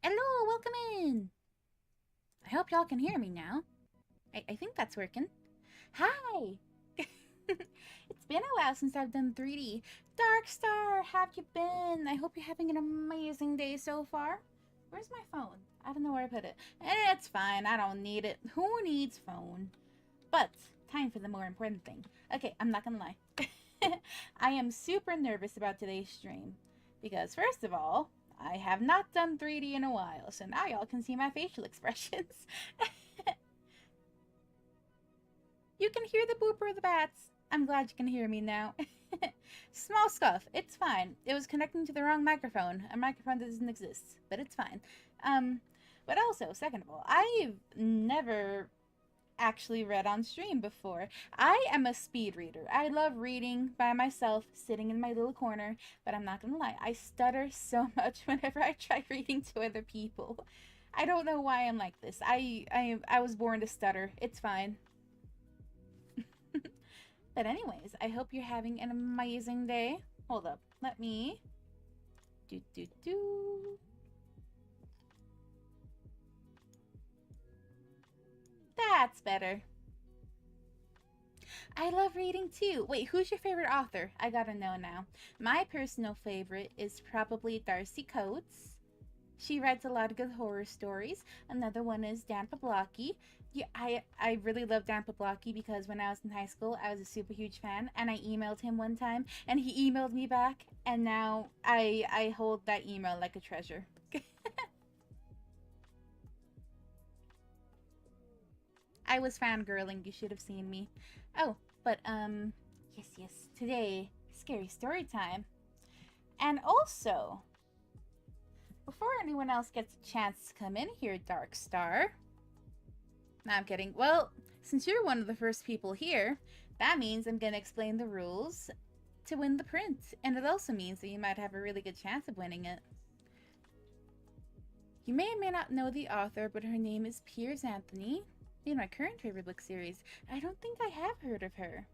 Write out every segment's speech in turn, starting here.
Hello, welcome in. I hope y'all can hear me now. I think that's working. Hi! It's been a while since I've done 3D. Darkstar, have you been? I hope you're having an amazing day so far. Where's my phone? I don't know where I put it. It's fine, I don't need it. Who needs phone? But, time for the more important thing. Okay, I'm not gonna lie. I am super nervous about today's stream. Because, first of all, I have not done 3D in a while, so now y'all can see my facial expressions. You can hear the booper of the bats. I'm glad you can hear me now. Small scuff. It's fine. It was connecting to the wrong microphone. A microphone that doesn't exist, but it's fine. But also, second of all, I've never actually read on stream before. I am a speed reader. I love reading by myself, sitting in my little corner, but I'm not gonna lie, I stutter so much whenever I try reading to other people. I don't know why I'm like this. I was born to stutter. It's fine. But anyways, I hope you're having an amazing day. Hold up. Let me do. That's better. I love reading too. Wait, who's your favorite author? I gotta know now. My personal favorite is probably Darcy Coates. She writes a lot of good horror stories. Another one is Dan Pablocki. Yeah, I really love Dan Pablocki because when I was in high school, I was a super huge fan, and I emailed him one time, and he emailed me back, and now I hold that email like a treasure. I was fangirling. You should have seen me. Oh, but yes. Today, scary story time. And also, before anyone else gets a chance to come in here, Dark Star. No, I'm kidding. Well, since you're one of the first people here, that means I'm gonna explain the rules to win the print, and it also means that you might have a really good chance of winning it. You may or may not know the author, but her name is Piers Anthony. In my current favorite book series, I don't think I have heard of her.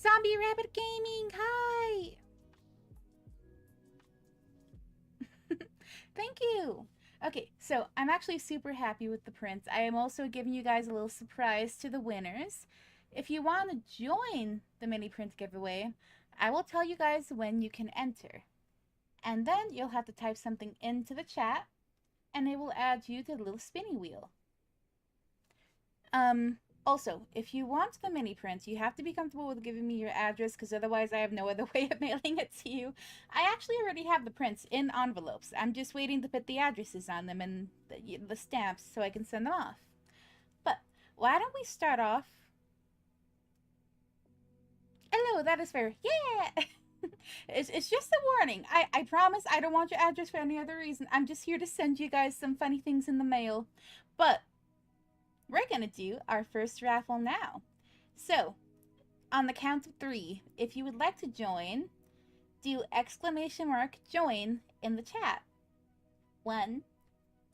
Zombie Rabbit Gaming, hi! Thank you! Okay, so I'm actually super happy with the prints. I am also giving you guys a little surprise to the winners. If you want to join the mini print giveaway, I will tell you guys when you can enter. And then you'll have to type something into the chat, and it will add you to the little spinny wheel. Also, if you want the mini print, you have to be comfortable with giving me your address, because otherwise I have no other way of mailing it to you. I actually already have the prints in envelopes. I'm just waiting to put the addresses on them and the stamps so I can send them off. But why don't we start off? Hello, that is fair. Yeah! It's just a warning. I promise I don't want your address for any other reason. I'm just here to send you guys some funny things in the mail. But we're going to do our first raffle now. So, on the count of 3, if you would like to join, do !join in the chat. 1,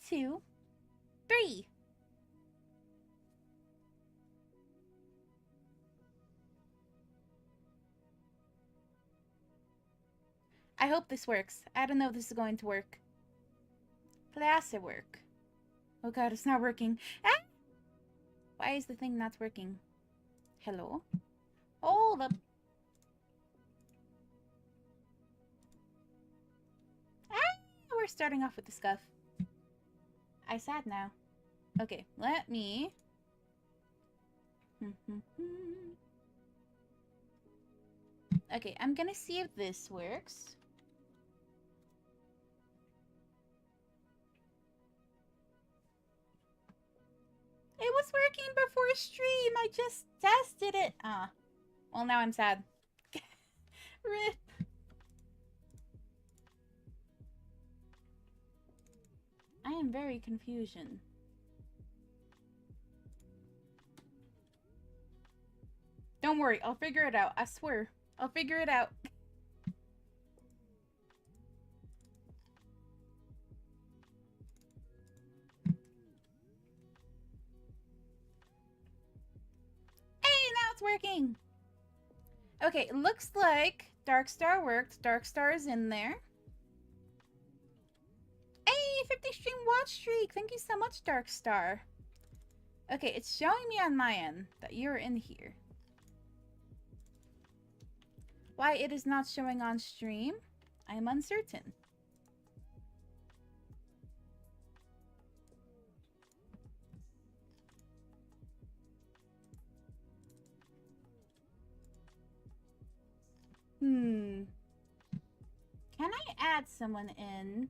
2, 3. I hope this works. I don't know if this is going to work. Class work. Oh god, it's not working. Ah! Why is the thing not working? Hello? Hold up. Ah! We're starting off with the scuff. I sad now. Okay, let me... Okay, I'm gonna see if this works. It was working before stream. I just tested it. Ah. Well, now I'm sad. Rip. I am very confusion. Don't worry. I'll figure it out. I swear. I'll figure it out. Hey, now it's working. Okay, it looks like Dark Star worked. Dark Star is in there. Hey, 50 stream watch streak. Thank you so much, Dark Star. Okay, it's showing me on my end that you're in here. Why it is not showing on stream, I am uncertain. Can I add someone in?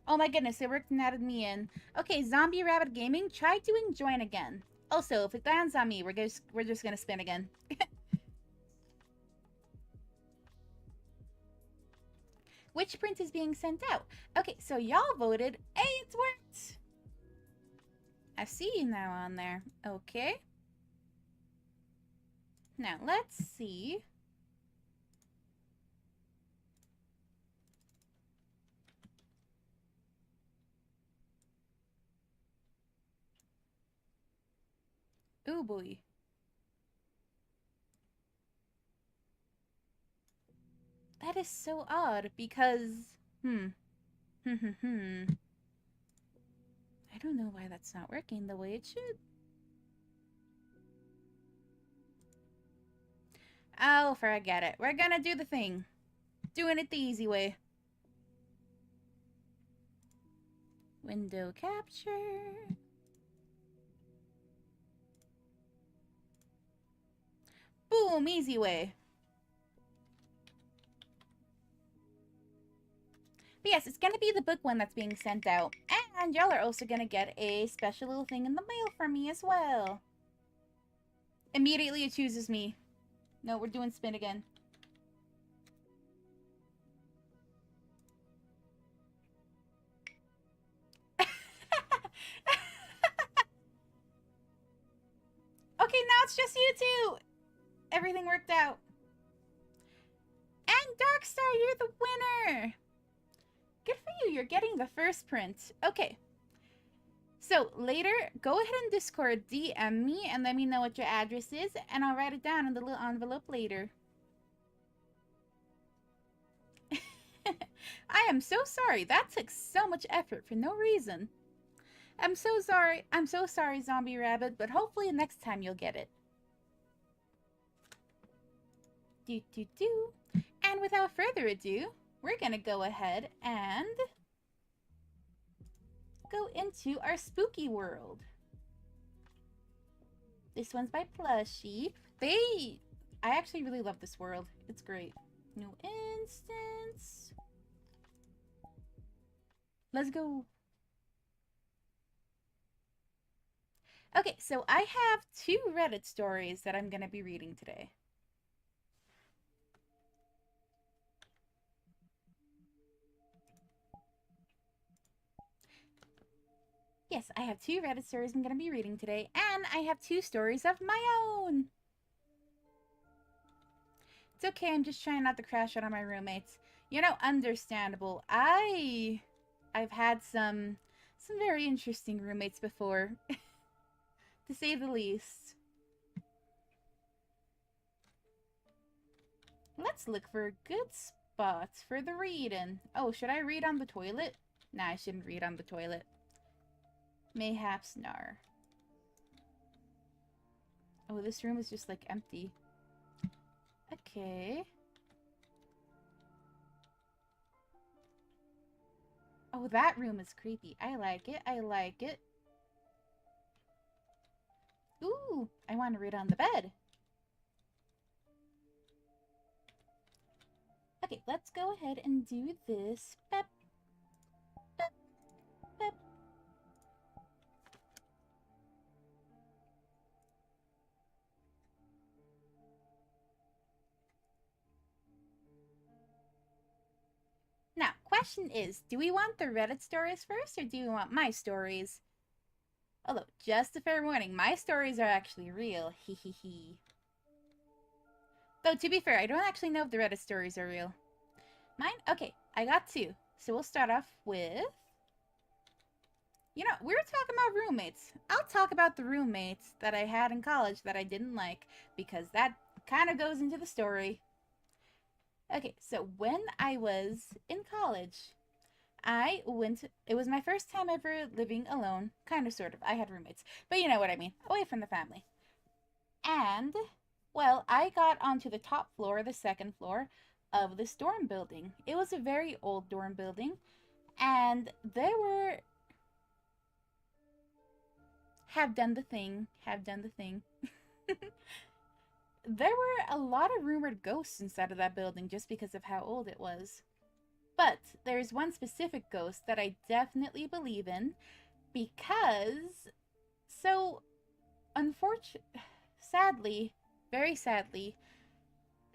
Oh my goodness, it worked and added me in. Okay, Zombie Rabbit Gaming, try doing join again. Also, if it lands on me, we're just gonna spin again. Which print is being sent out? Okay, so y'all voted. Hey, it's worked! I see you now on there. Okay. Now, let's see. Oh boy. That is so odd because... I don't know why that's not working the way it should. Oh, forget it. We're gonna do the thing. Doing it the easy way. Window capture. Boom, easy way. But yes, it's going to be the book one that's being sent out. And y'all are also going to get a special little thing in the mail from me as well. Immediately it chooses me. No, we're doing spin again. Okay, now it's just you two. Everything worked out. And Darkstar, you're the winner. Good for you. You're getting the first print. Okay. So later, go ahead and Discord DM me and let me know what your address is, and I'll write it down in the little envelope later. I am so sorry. That took so much effort for no reason. I'm so sorry. I'm so sorry, Zombie Rabbit, but hopefully next time you'll get it. And without further ado, we're gonna go ahead and go into our spooky world. This one's by Plushie. I actually really love this world. It's great. New instance. Let's go. Okay, so I have 2 Reddit stories that I'm going to be reading today. Yes, I have 2 Reddit stories I'm going to be reading today, and I have 2 stories of my own. It's okay, I'm just trying not to crash out on my roommates. You know, understandable. I've had some very interesting roommates before, to say the least. Let's look for good spots for the reading. Oh, should I read on the toilet? Nah, I shouldn't read on the toilet. Mayhaps nar. Oh, this room is just like empty. Okay. Oh, that room is creepy. I like it. I like it. Ooh, I want to read on the bed. Okay, let's go ahead and do this. Bep, bep, bep. Now, question is, do we want the Reddit stories first, or do we want my stories? Although, just a fair warning, my stories are actually real. Hee hee hee. Though, to be fair, I don't actually know if the Reddit stories are real. Mine? Okay, I got 2. So we'll start off with... You know, we were talking about roommates. I'll talk about the roommates that I had in college that I didn't like, because that kind of goes into the story. Okay, so when I was in college, it was my first time ever living alone, kind of, sort of. I had roommates, but you know what I mean, away from the family. And, well, I got onto the top floor, the 2nd floor, of this dorm building. It was a very old dorm building, and there were... Have done the thing. There were a lot of rumored ghosts inside of that building just because of how old it was. But there's one specific ghost that I definitely believe in because, so, sadly, very sadly,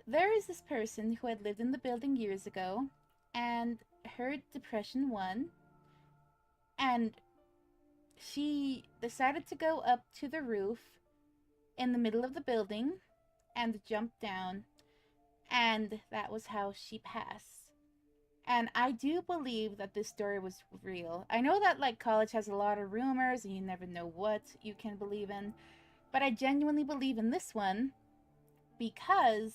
there is this person who had lived in the building years ago, and her depression won, and she decided to go up to the roof in the middle of the building and jump down, and that was how she passed. And I do believe that this story was real. I know that, like, college has a lot of rumors and you never know what you can believe in, but I genuinely believe in this one because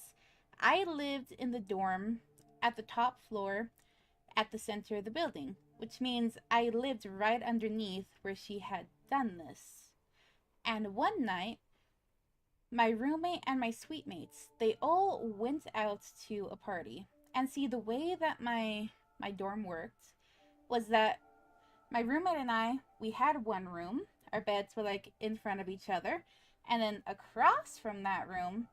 I lived in the dorm at the top floor at the center of the building, which means I lived right underneath where she had done this. And one night, my roommate and my suite mates, they all went out to a party. And see, the way that my dorm worked was that my roommate and I, we had one room. Our beds were like in front of each other. And then across from that room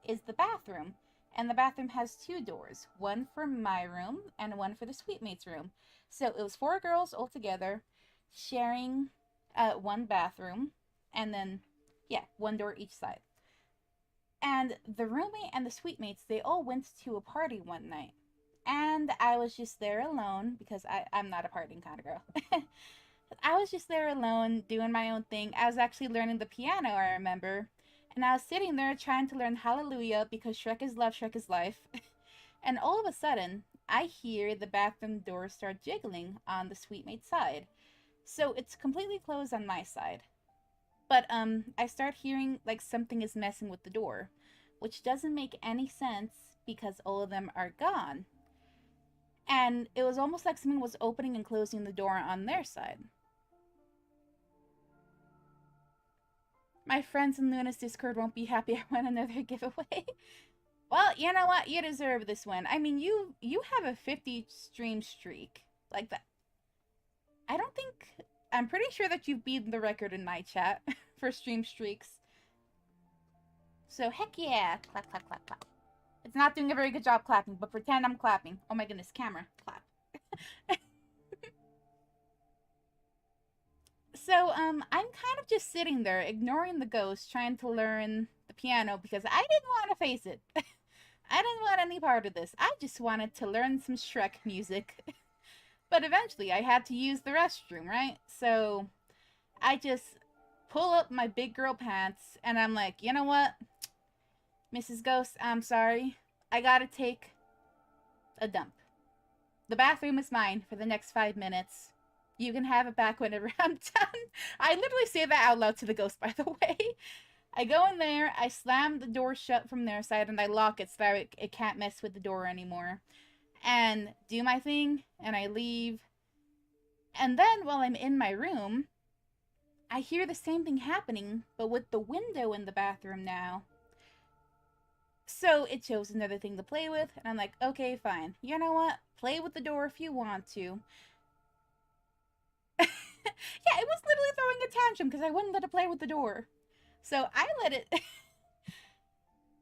is the bathroom. And the bathroom has two doors, one for my room and one for the suite mate's room. So it was four girls all together sharing one bathroom, and then, yeah, one door each side. And the roommate and the suite mates, they all went to a party one night. And I was just there alone because I'm not a partying kind of girl. I was just there alone doing my own thing. I was actually learning the piano, I remember. And I was sitting there trying to learn Hallelujah because Shrek is love, Shrek is life. And all of a sudden, I hear the bathroom door start jiggling on the suite mate's side. So it's completely closed on my side. But I start hearing like something is messing with the door, which doesn't make any sense because all of them are gone. And it was almost like someone was opening and closing the door on their side. My friends in Luna's Discord won't be happy I won another giveaway. Well, you know what? You deserve this win. I mean, you have a 50 stream streak. Like that. I don't think... I'm pretty sure that you've beaten the record in my chat for stream streaks. So, heck yeah. Clap, clap, clap, clap. It's not doing a very good job clapping, but pretend I'm clapping. Oh my goodness, camera. Clap. So, I'm kind of just sitting there, ignoring the ghost, trying to learn the piano because I didn't want to face it. I didn't want any part of this. I just wanted to learn some Shrek music. But eventually, I had to use the restroom, right? So, I just pull up my big girl pants, and I'm like, you know what? Mrs. Ghost, I'm sorry. I gotta take a dump. The bathroom is mine for the next 5 minutes. You can have it back whenever I'm done. I literally say that out loud to the ghost, by the way. I go in there, I slam the door shut from their side, and I lock it so that it can't mess with the door anymore. And do my thing, and I leave. And then, while I'm in my room, I hear the same thing happening, but with the window in the bathroom now. So it shows another thing to play with, and I'm like, okay, fine. You know what? Play with the door if you want to. Yeah, it was literally throwing a tantrum because I wouldn't let it play with the door. So I let it...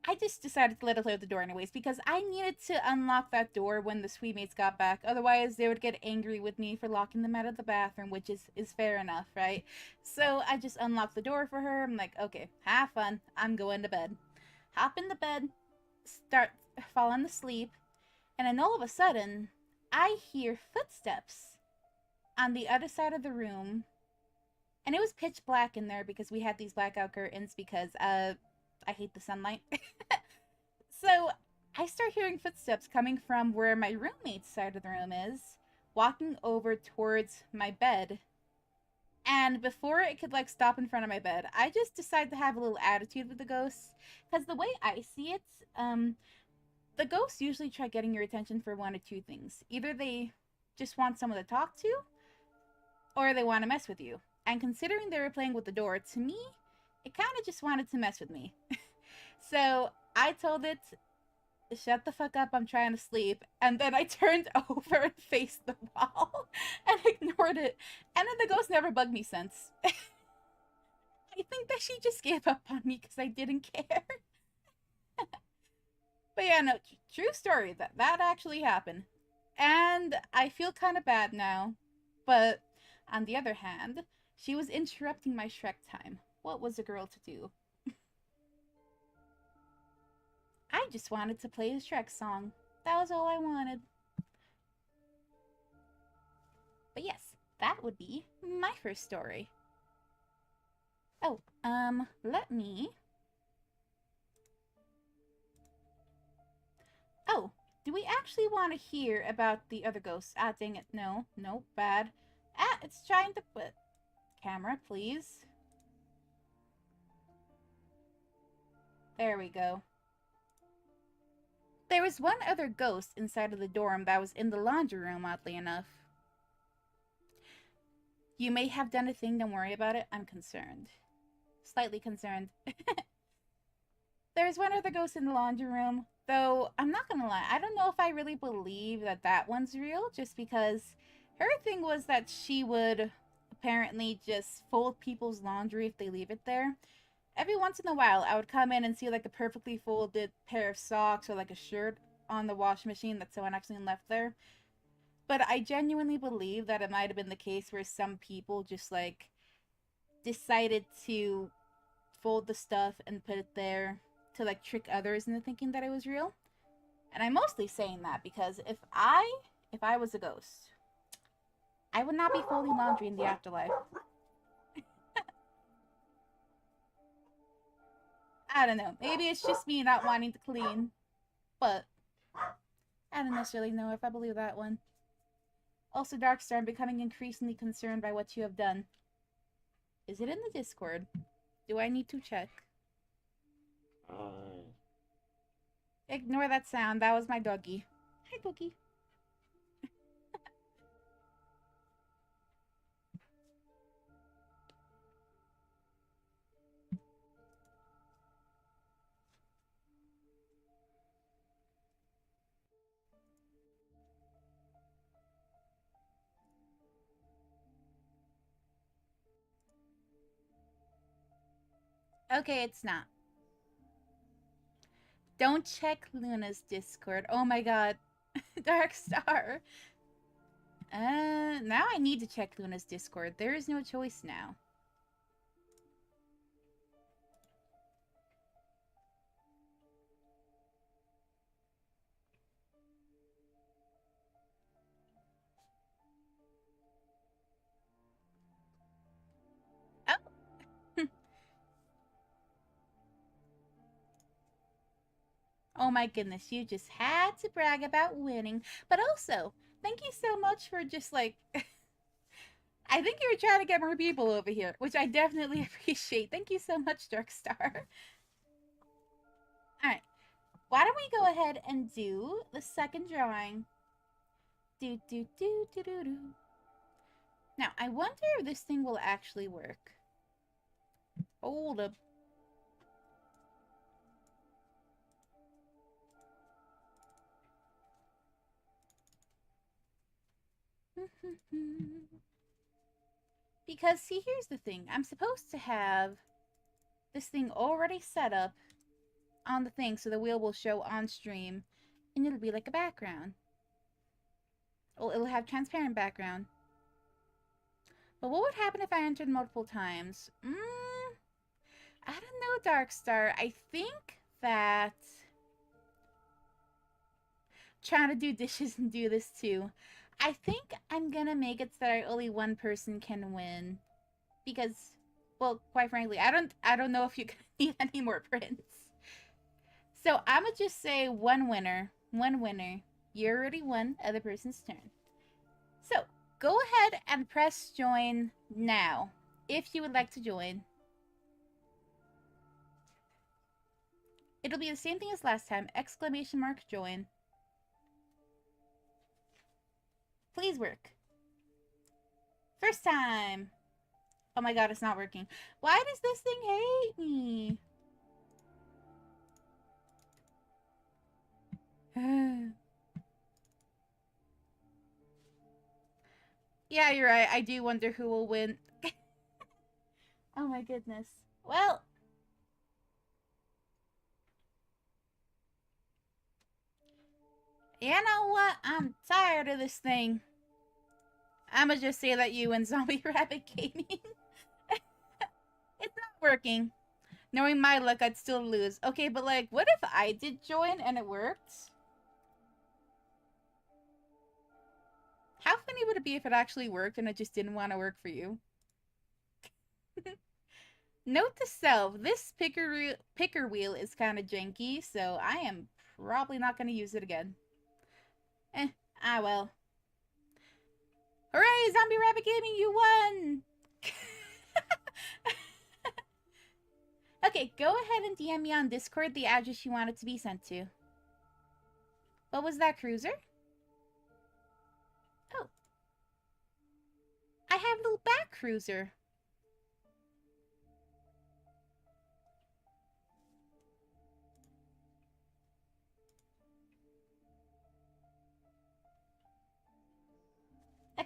I just decided to let it play with the door anyways because I needed to unlock that door when the suite mates got back. Otherwise, they would get angry with me for locking them out of the bathroom, which is fair enough, right? So I just unlocked the door for her. I'm like, okay, have fun. I'm going to bed. Hop in the bed, start falling asleep, and then all of a sudden, I hear footsteps on the other side of the room. And it was pitch black in there because we had these blackout curtains because, I hate the sunlight. So I start hearing footsteps coming from where my roommate's side of the room is, walking over towards my bed. And before it could like stop in front of my bed, I just decided to have a little attitude with the ghosts. Because the way I see it, the ghosts usually try getting your attention for one of two things. Either they just want someone to talk to, or they want to mess with you. And considering they were playing with the door, to me, it kind of just wanted to mess with me. So I told it, shut the fuck up, I'm trying to sleep. And then I turned over and faced the wall and ignored it. And then the ghost never bugged me since. I think that she just gave up on me because I didn't care. But yeah, no, true story. That actually happened. And I feel kind of bad now. But on the other hand, she was interrupting my Shrek time. What was a girl to do? I just wanted to play a Shrek song. That was all I wanted. But yes, that would be my first story. Oh, let me... Oh, do we actually want to hear about the other ghosts? Ah, dang it. No, bad. Ah, it's trying to put... Camera, please. There we go. There was one other ghost inside of the dorm that was in the laundry room, oddly enough. You may have done a thing, don't worry about it. I'm concerned. Slightly concerned. There's one other ghost in the laundry room, though I'm not gonna lie, I don't know if I really believe that that one's real, just because her thing was that she would apparently just fold people's laundry if they leave it there. Every once in a while, I would come in and see like a perfectly folded pair of socks or like a shirt on the washing machine that someone actually left there. But I genuinely believe that it might have been the case where some people just like decided to fold the stuff and put it there to like trick others into thinking that it was real. And I'm mostly saying that because if I was a ghost, I would not be folding laundry in the afterlife. I don't know. Maybe it's just me not wanting to clean, but I don't necessarily know if I believe that one. Also, Darkstar, I'm becoming increasingly concerned by what you have done. Is it in the Discord? Do I need to check? Ignore that sound. That was my doggy. Hi, doggy. Okay, it's not. Don't check Luna's Discord. Oh my god. Darkstar. Now I need to check Luna's Discord. There is no choice now. Oh. Oh my goodness, you just had to brag about winning. But also, thank you so much for just like I think you were trying to get more people over here, which I definitely appreciate. Thank you so much, Darkstar. Alright. Why don't we go ahead and do the second drawing? Do do do do do do. Now, I wonder if this thing will actually work. Hold up. Because, see, here's the thing. I'm supposed to have this thing already set up on the thing so the wheel will show on stream and it'll be like a background. Well, it'll have transparent background. But what would happen if I entered multiple times? I don't know, Darkstar. I think that trying to do dishes and do this too. I think I'm gonna make it so that only one person can win. Because, well, quite frankly, I don't know if you need any more prints. So I'ma just say one winner. One winner. You already won, other person's turn. So go ahead and press join now if you would like to join. It'll be the same thing as last time. Exclamation mark join. Please work. First time. Oh my god, it's not working. Why does this thing hate me? Yeah, you're right. I do wonder who will win. Oh my goodness. Well, you know what? I'm tired of this thing. I'ma just say that you and Zombie Rabbit Gaming. It's not working. Knowing my luck, I'd still lose. Okay, but like, what if I did join and it worked? How funny would it be if it actually worked and it just didn't want to work for you? Note to self, this picker wheel is kind of janky, so I am probably not going to use it again. Well. Hooray, Zombie Rabbit Gaming, you won! Okay, go ahead and DM me on Discord the address you want it to be sent to. What was that, Cruiser? Oh. I have a little back cruiser.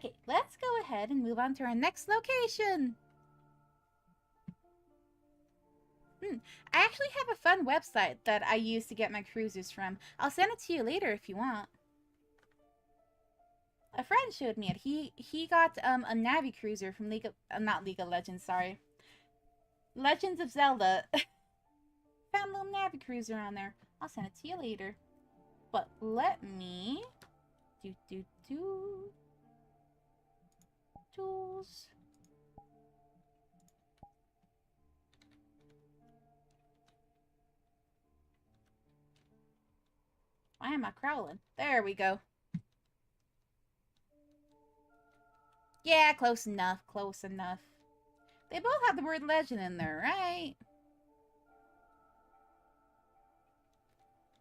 Okay, let's go ahead and move on to our next location. I actually have a fun website that I use to get my cruisers from. I'll send it to you later if you want. A friend showed me it. He got a Navi cruiser from not League of Legends, sorry. Legends of Zelda. Found a little Navi cruiser on there. I'll send it to you later. But let me tools. Why am I crawling? There we go. Yeah, close enough. Close enough. They both have the word legend in there, right?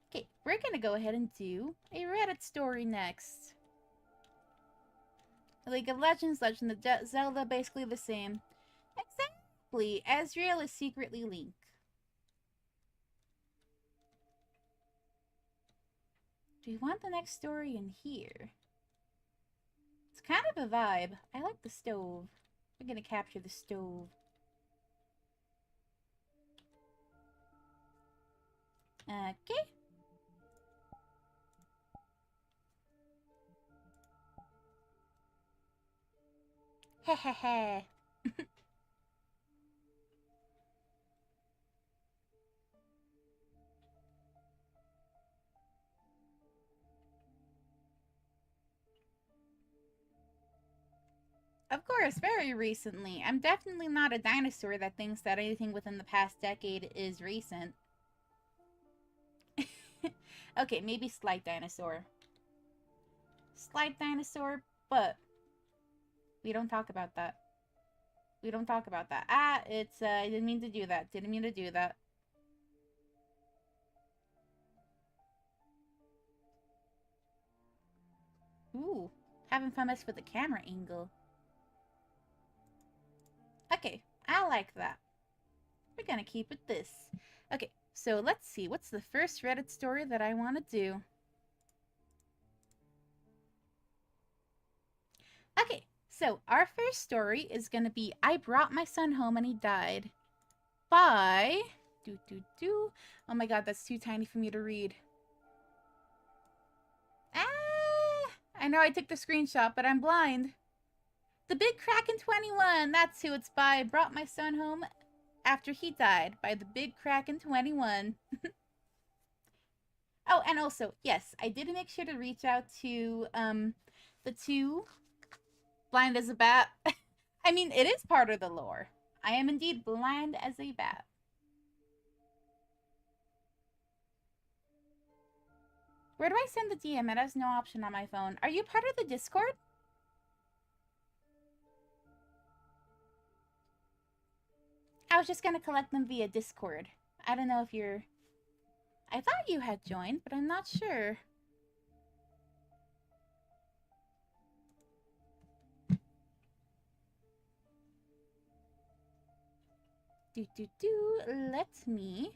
Okay, we're gonna go ahead and do a Reddit story next. League of Legends, Legend of Zelda, basically the same. Exactly. Ezreal is secretly Link. Do we want the next story in here? It's kind of a vibe. I like the stove. We're gonna capture the stove. Okay. Hehehe. Of course, very recently. I'm definitely not a dinosaur that thinks that anything within the past decade is recent. Okay, maybe slight dinosaur. Slight dinosaur, but we don't talk about that. We don't talk about that. Ah, it's, I didn't mean to do that. Didn't mean to do that. Ooh, having fun mess with the camera angle. Okay, I like that. We're gonna keep it this. Okay, so let's see. What's the first Reddit story that I want to do? Okay, so our first story is gonna be I Brought My Son Home and He Died by... Oh my god, that's too tiny for me to read. Ah! I know I took the screenshot, but I'm blind. The Big Kraken 21! That's who it's by. Brought My Son Home After He Died by the Big Kraken 21. Oh, and also, yes, I did make sure to reach out to the two blind as a bat. I mean, it is part of the lore. I am indeed blind as a bat. Where do I send the DM? It has no option on my phone. Are you part of the Discord? I was just gonna collect them via Discord. I don't know if you're... I thought you had joined, but I'm not sure. Let me...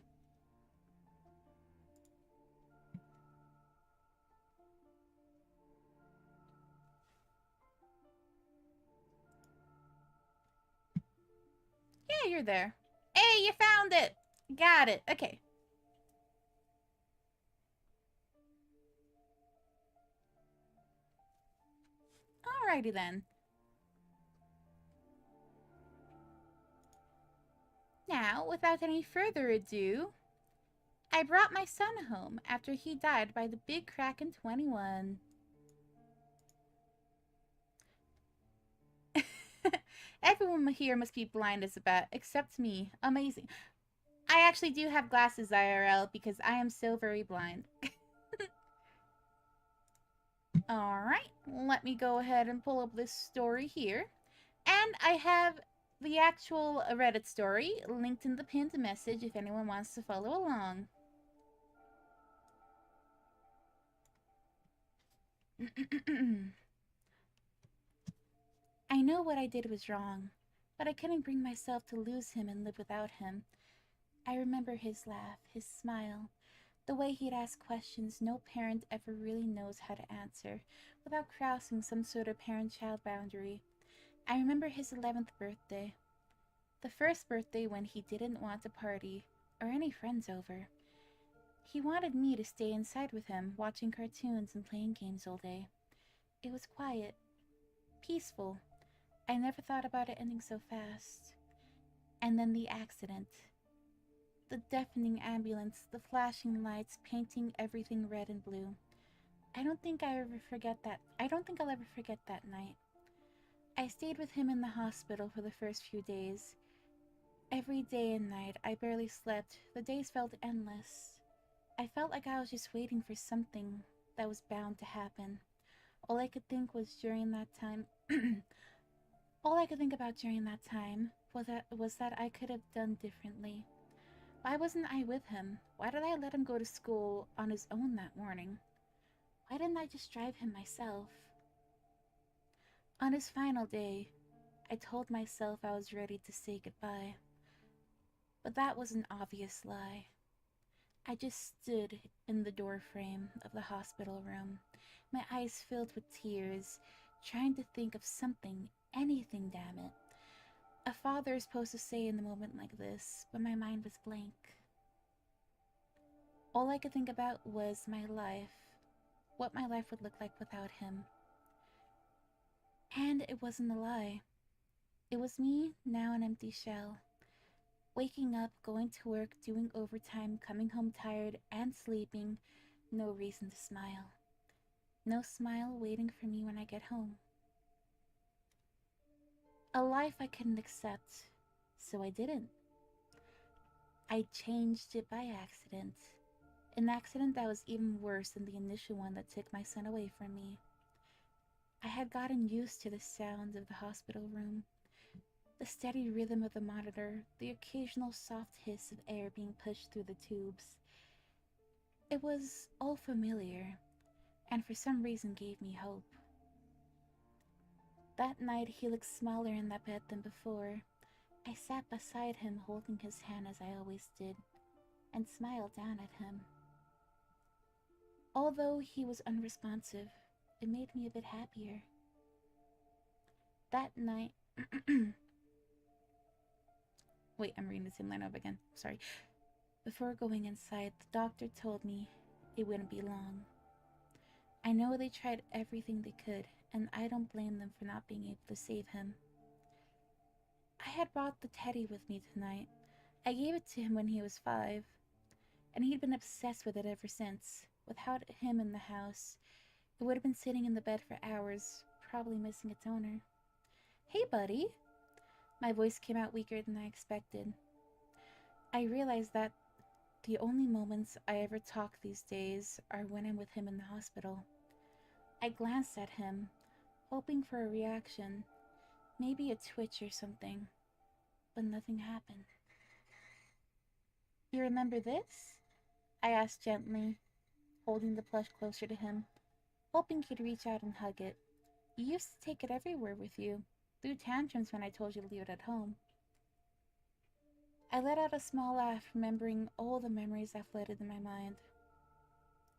Yeah, you're there. Hey, you found it! Got it. Okay. Alrighty then. Now, without any further ado, I brought my son home after he died by the Big Kraken 21. Everyone here must be blind as a bat, except me. Amazing. I actually do have glasses IRL because I am so very blind. Alright, let me go ahead and pull up this story here. And I have the actual Reddit story linked in the pinned message if anyone wants to follow along. I know what I did was wrong, but I couldn't bring myself to lose him and live without him. I remember his laugh, his smile, The way he'd ask questions no parent ever really knows how to answer without crossing some sort of parent child boundary. I remember his 11th birthday. The first birthday when he didn't want a party or any friends over. He wanted me to stay inside with him, watching cartoons and playing games all day. It was quiet, peaceful. I never thought about it ending so fast. And then the accident. The deafening ambulance, the flashing lights painting everything red and blue. I don't think I'll ever forget that night. I stayed with him in the hospital for the first few days. Every day and night, I barely slept. The days felt endless. I felt like I was just waiting for something that was bound to happen. All I could think was during that time all I could think about during that time was that I could have done differently. Why wasn't I with him? Why did I let him go to school on his own that morning? Why didn't I just drive him myself? On his final day, I told myself I was ready to say goodbye. But that was an obvious lie. I just stood in the doorframe of the hospital room, my eyes filled with tears, trying to think of something, anything, damn it. A father is supposed to say in a moment like this, but my mind was blank. All I could think about was my life, what my life would look like without him. And it wasn't a lie. It was me, now an empty shell. Waking up, going to work, doing overtime, coming home tired, and sleeping. No reason to smile. No smile waiting for me when I get home. A life I couldn't accept, so I didn't. I changed it by accident. An accident that was even worse than the initial one that took my son away from me. I had gotten used to the sounds of the hospital room, the steady rhythm of the monitor, the occasional soft hiss of air being pushed through the tubes. It was all familiar, and for some reason gave me hope. That night he looked smaller in that bed than before. I sat beside him holding his hand as I always did, and smiled down at him. Although he was unresponsive, it made me a bit happier. That night... Wait, I'm reading the same line over again. Sorry. Before going inside, the doctor told me it wouldn't be long. I know they tried everything they could, and I don't blame them for not being able to save him. I had brought the teddy with me tonight. I gave it to him when he was 5, and he'd been obsessed with it ever since. Without him in the house, it would have been sitting in the bed for hours, probably missing its owner. Hey, buddy! My voice came out weaker than I expected. I realized that the only moments I ever talk these days are when I'm with him in the hospital. I glanced at him, hoping for a reaction, maybe a twitch or something, but nothing happened. You remember this? I asked gently, holding the plush closer to him, hoping he'd reach out and hug it. You used to take it everywhere with you, threw tantrums when I told you to leave it at home. I let out a small laugh, remembering all the memories that flooded in my mind.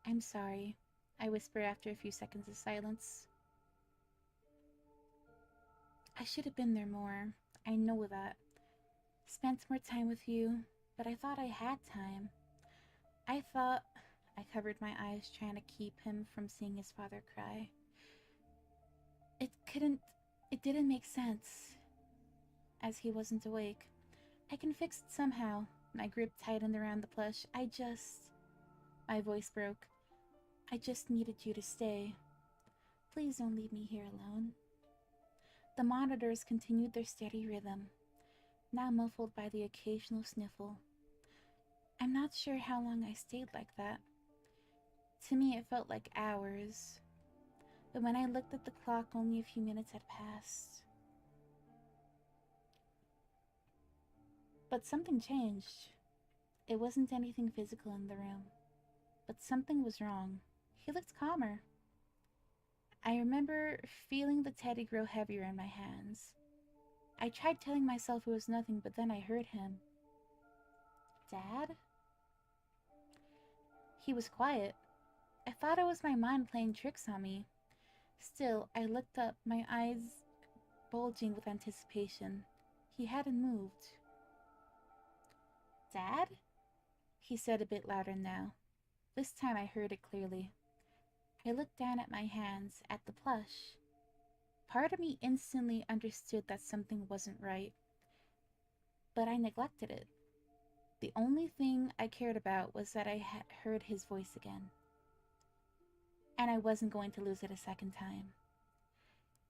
I'm sorry, I whispered after a few seconds of silence. I should have been there more. I know that. Spent more time with you, but I thought I had time. I covered my eyes, trying to keep him from seeing his father cry. It didn't make sense, as he wasn't awake. I can fix it somehow. My grip tightened around the plush. My voice broke. I just needed you to stay. Please don't leave me here alone. The monitors continued their steady rhythm, now muffled by the occasional sniffle. I'm not sure how long I stayed like that. To me, it felt like hours. But when I looked at the clock, only a few minutes had passed. But something changed. It wasn't anything physical in the room, but something was wrong. He looked calmer. I remember feeling the teddy grow heavier in my hands. I tried telling myself it was nothing, but then I heard him. Dad? He was quiet. I thought it was my mind playing tricks on me. Still, I looked up, my eyes bulging with anticipation. He hadn't moved. Dad? He said a bit louder now. This time I heard it clearly. I looked down at my hands, at the plush. Part of me instantly understood that something wasn't right, but I neglected it. The only thing I cared about was that I had heard his voice again, and I wasn't going to lose it a second time.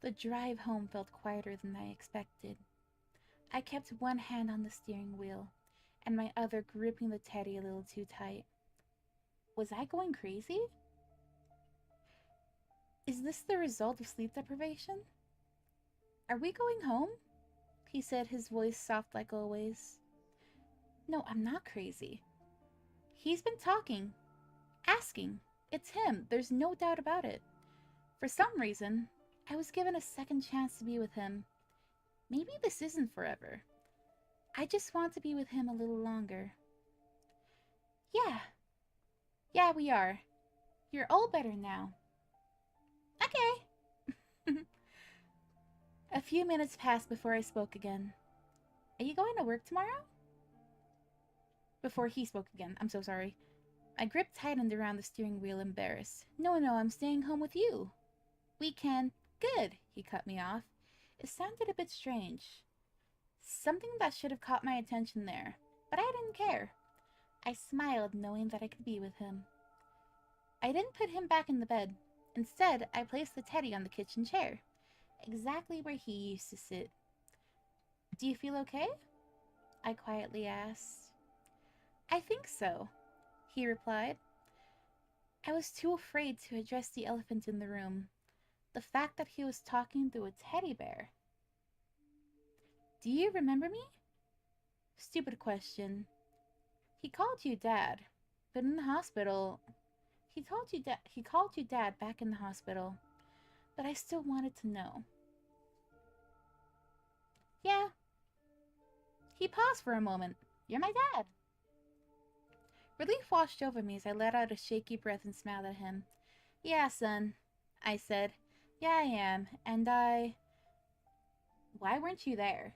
The drive home felt quieter than I expected. I kept one hand on the steering wheel, and my other gripping the teddy a little too tight. Was I going crazy? Is this the result of sleep deprivation? Are we going home? He said, his voice soft like always. No, I'm not crazy. He's been talking, asking. It's him, there's no doubt about it. For some reason, I was given a second chance to be with him. Maybe this isn't forever. I just want to be with him a little longer. Yeah, we are. You're all better now. Okay. A few minutes passed before I spoke again. Are you going to work tomorrow? Before he spoke again, I'm so sorry. My grip tightened around the steering wheel, embarrassed. No, I'm staying home with you. Weekend. Good, he cut me off. It sounded a bit strange. Something that should have caught my attention there, but I didn't care. I smiled, knowing that I could be with him. I didn't put him back in the bed. Instead, I placed the teddy on the kitchen chair, exactly where he used to sit. Do you feel okay? I quietly asked. I think so, he replied. I was too afraid to address the elephant in the room, the fact that he was talking through a teddy bear. Do you remember me? Stupid question. He called you Dad, but in the hospital... He called you Dad back in the hospital, but I still wanted to know. Yeah. He paused for a moment. You're my dad. Relief washed over me as I let out a shaky breath and smiled at him. Yeah, son, I said. Yeah, I am, and Why weren't you there?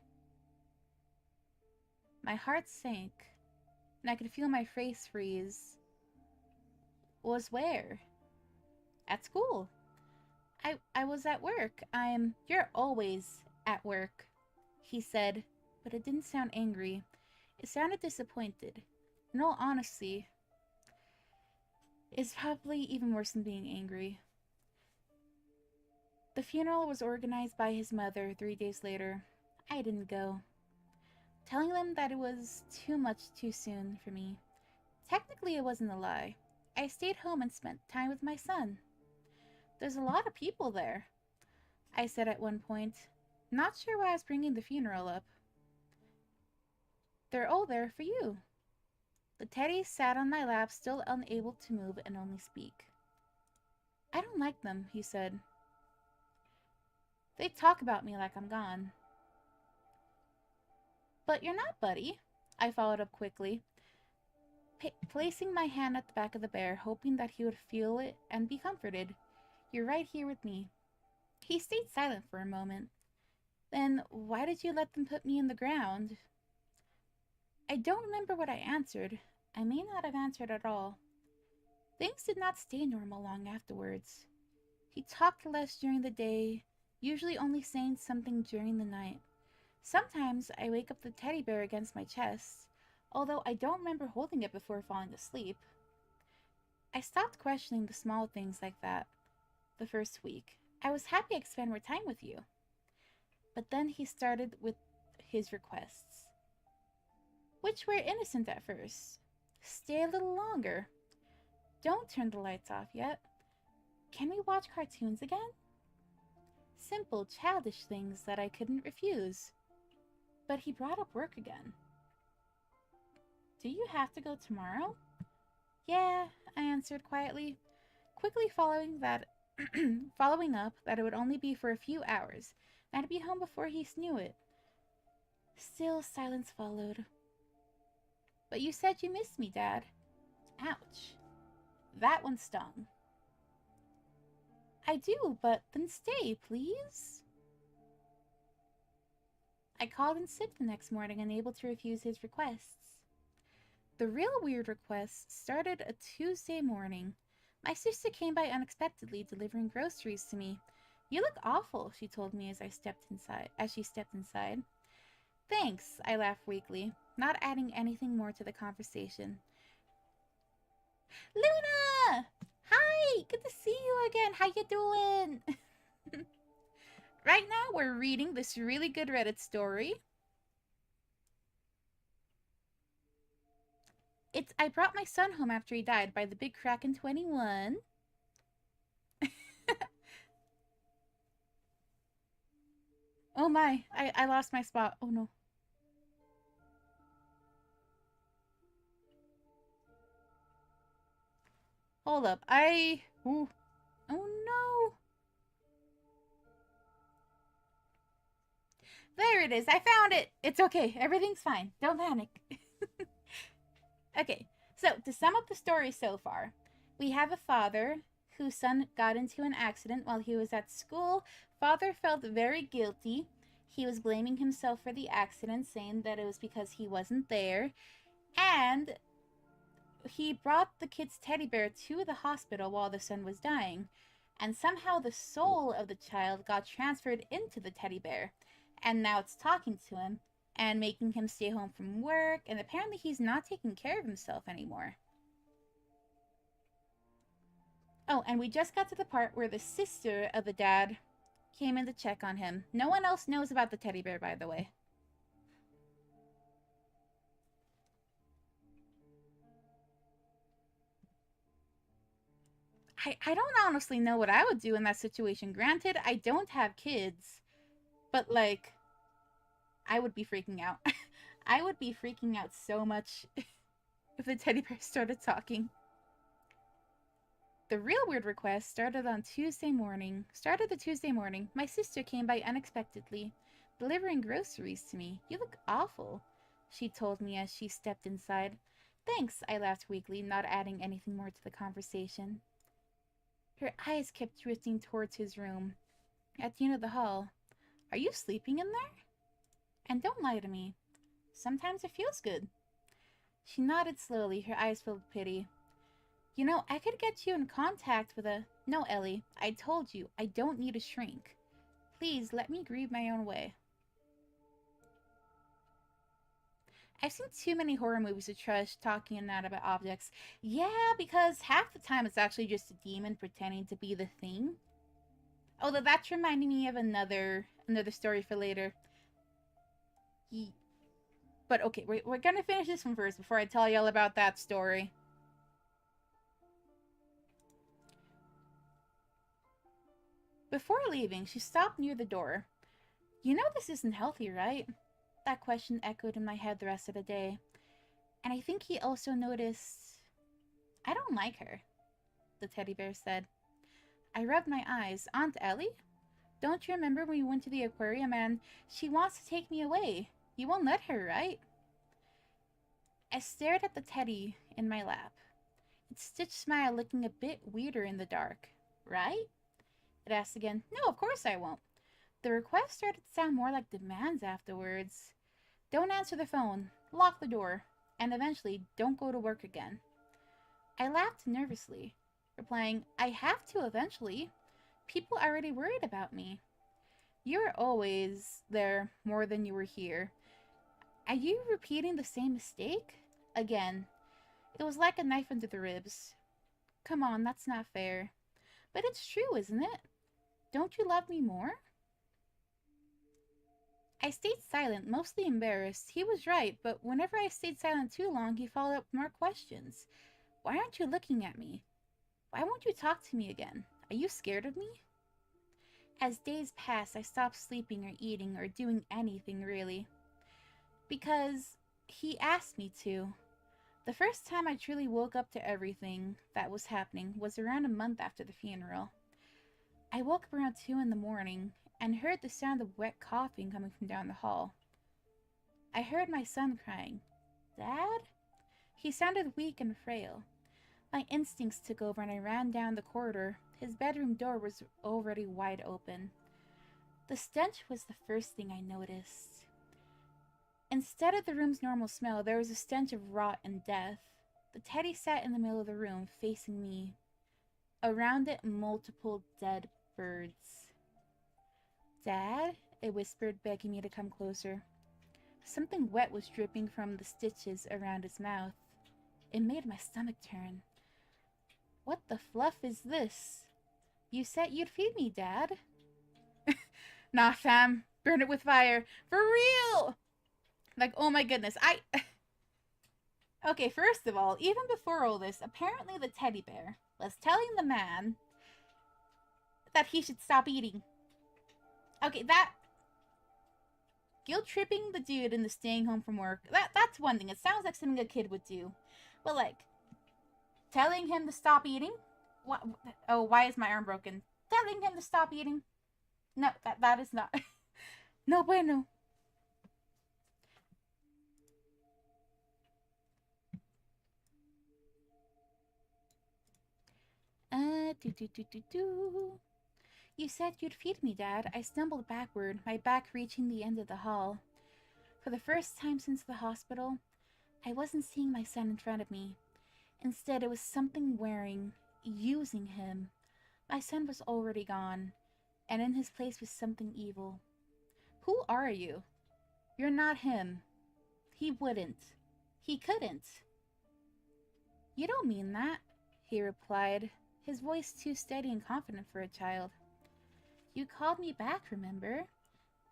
My heart sank, and I could feel my face freeze. Was where? At school. I was at work. You're always at work, he said, but it didn't sound angry. It sounded disappointed. In all honesty, it's probably even worse than being angry. The funeral was organized by his mother 3 days later. I didn't go, telling them that it was too much too soon for me. Technically, it wasn't a lie. I stayed home and spent time with my son. There's a lot of people there, I said at one point. Not sure why I was bringing the funeral up. They're all there for you. The teddy sat on my lap, still unable to move and only speak. I don't like them, he said. They talk about me like I'm gone. But you're not, buddy, I followed up quickly, placing my hand at the back of the bear, hoping that he would feel it and be comforted. You're right here with me. He stayed silent for a moment. Then why did you let them put me in the ground? I don't remember what I answered. I may not have answered at all. Things did not stay normal long afterwards. He talked less during the day, usually only saying something during the night. Sometimes I wake up the teddy bear against my chest, although I don't remember holding it before falling asleep. I stopped questioning the small things like that the first week. I was happy I could spend more time with you. But then he started with his requests, which were innocent at first. Stay a little longer. Don't turn the lights off yet. Can we watch cartoons again? Simple, childish things that I couldn't refuse. But he brought up work again. Do you have to go tomorrow? Yeah, I answered quietly, quickly following up that it would only be for a few hours, and I'd be home before he knew it. Still, silence followed. But you said you missed me, Dad. Ouch. That one stung. I do, but then stay, please. I called in sick the next morning, unable to refuse his requests. The real weird request started a Tuesday morning. My sister came by unexpectedly, delivering groceries to me. You look awful, she told me as she stepped inside. Thanks, I laughed weakly, not adding anything more to the conversation. Luna! Hi! Good to see you again. How you doing? Right now, we're reading this really good Reddit story. It's I Brought My Son Home After He Died by the Big Kraken 21. Oh my, I lost my spot. Oh no. Hold up. Ooh. Oh no. There it is. I found it. It's okay. Everything's fine. Don't panic. Okay, so to sum up the story so far, we have a father whose son got into an accident while he was at school. Father felt very guilty. He was blaming himself for the accident, saying that it was because he wasn't there. And he brought the kid's teddy bear to the hospital while the son was dying. And somehow the soul of the child got transferred into the teddy bear. And now it's talking to him and making him stay home from work. And apparently he's not taking care of himself anymore. Oh, and we just got to the part where the sister of the dad came in to check on him. No one else knows about the teddy bear, by the way. I don't honestly know what I would do in that situation. Granted, I don't have kids, but like, I would be freaking out. I would be freaking out so much if the teddy bear started talking. The real weird request started the Tuesday morning. My sister came by unexpectedly, delivering groceries to me. You look awful, she told me as she stepped inside. Thanks, I laughed weakly, not adding anything more to the conversation. Her eyes kept drifting towards his room, at the end of the hall. Are you sleeping in there? And don't lie to me. Sometimes it feels good. She nodded slowly, her eyes filled with pity. You know, I could get you in contact with a... No, Ellie, I told you, I don't need a shrink. Please, let me grieve my own way. I've seen too many horror movies to trust talking inanimate objects. Yeah, because half the time it's actually just a demon pretending to be the thing. Although that's reminding me of another story for later. But okay, we're gonna finish this one first before I tell y'all about that story. Before leaving, she stopped near the door. You know this isn't healthy, right? That question echoed in my head the rest of the day. And I think he also noticed... I don't like her, the teddy bear said. I rubbed my eyes. Aunt Ellie? Don't you remember when we went to the aquarium and she wants to take me away? You won't let her, right? I stared at the teddy in my lap. Its stitched smile looking a bit weirder in the dark. Right? It asked again. No, of course I won't. The request started to sound more like demands afterwards. Don't answer the phone. Lock the door. And eventually, don't go to work again. I laughed nervously, replying, I have to eventually. People are already worried about me. You were always there more than you were here. Are you repeating the same mistake? Again. It was like a knife under the ribs. Come on, that's not fair. But it's true, isn't it? Don't you love me more? I stayed silent, mostly embarrassed. He was right, but whenever I stayed silent too long, he followed up with more questions. Why aren't you looking at me? Why won't you talk to me again? Are you scared of me? As days passed, I stopped sleeping or eating or doing anything, really. Because he asked me to. The first time I truly woke up to everything that was happening was around a month after the funeral. I woke up around 2 in the morning and heard the sound of wet coughing coming from down the hall. I heard my son crying. Dad? He sounded weak and frail. My instincts took over and I ran down the corridor. His bedroom door was already wide open. The stench was the first thing I noticed. Instead of the room's normal smell, there was a stench of rot and death. The teddy sat in the middle of the room, facing me. Around it, multiple dead birds. Dad? It whispered, begging me to come closer. Something wet was dripping from the stitches around his mouth. It made my stomach turn. What the fluff is this? You said you'd feed me, Dad. Nah, fam. Burn it with fire. For real! Like, oh my goodness. Okay, first of all, even before all this, apparently the teddy bear was telling the man that he should stop eating. Okay, that... Guilt-tripping the dude into staying home from work, that's one thing. It sounds like something a kid would do. But, like, telling him to stop eating? What? Oh, why is my arm broken? Telling him to stop eating? No, that is not... No bueno. You said you'd feed me, Dad. I stumbled backward, my back reaching the end of the hall. For the first time since the hospital, I wasn't seeing my son in front of me. Instead, it was something wearing, using him. My son was already gone, and in his place was something evil. Who are you? You're not him. He wouldn't. He couldn't. You don't mean that, he replied, his voice too steady and confident for a child. You called me back, remember?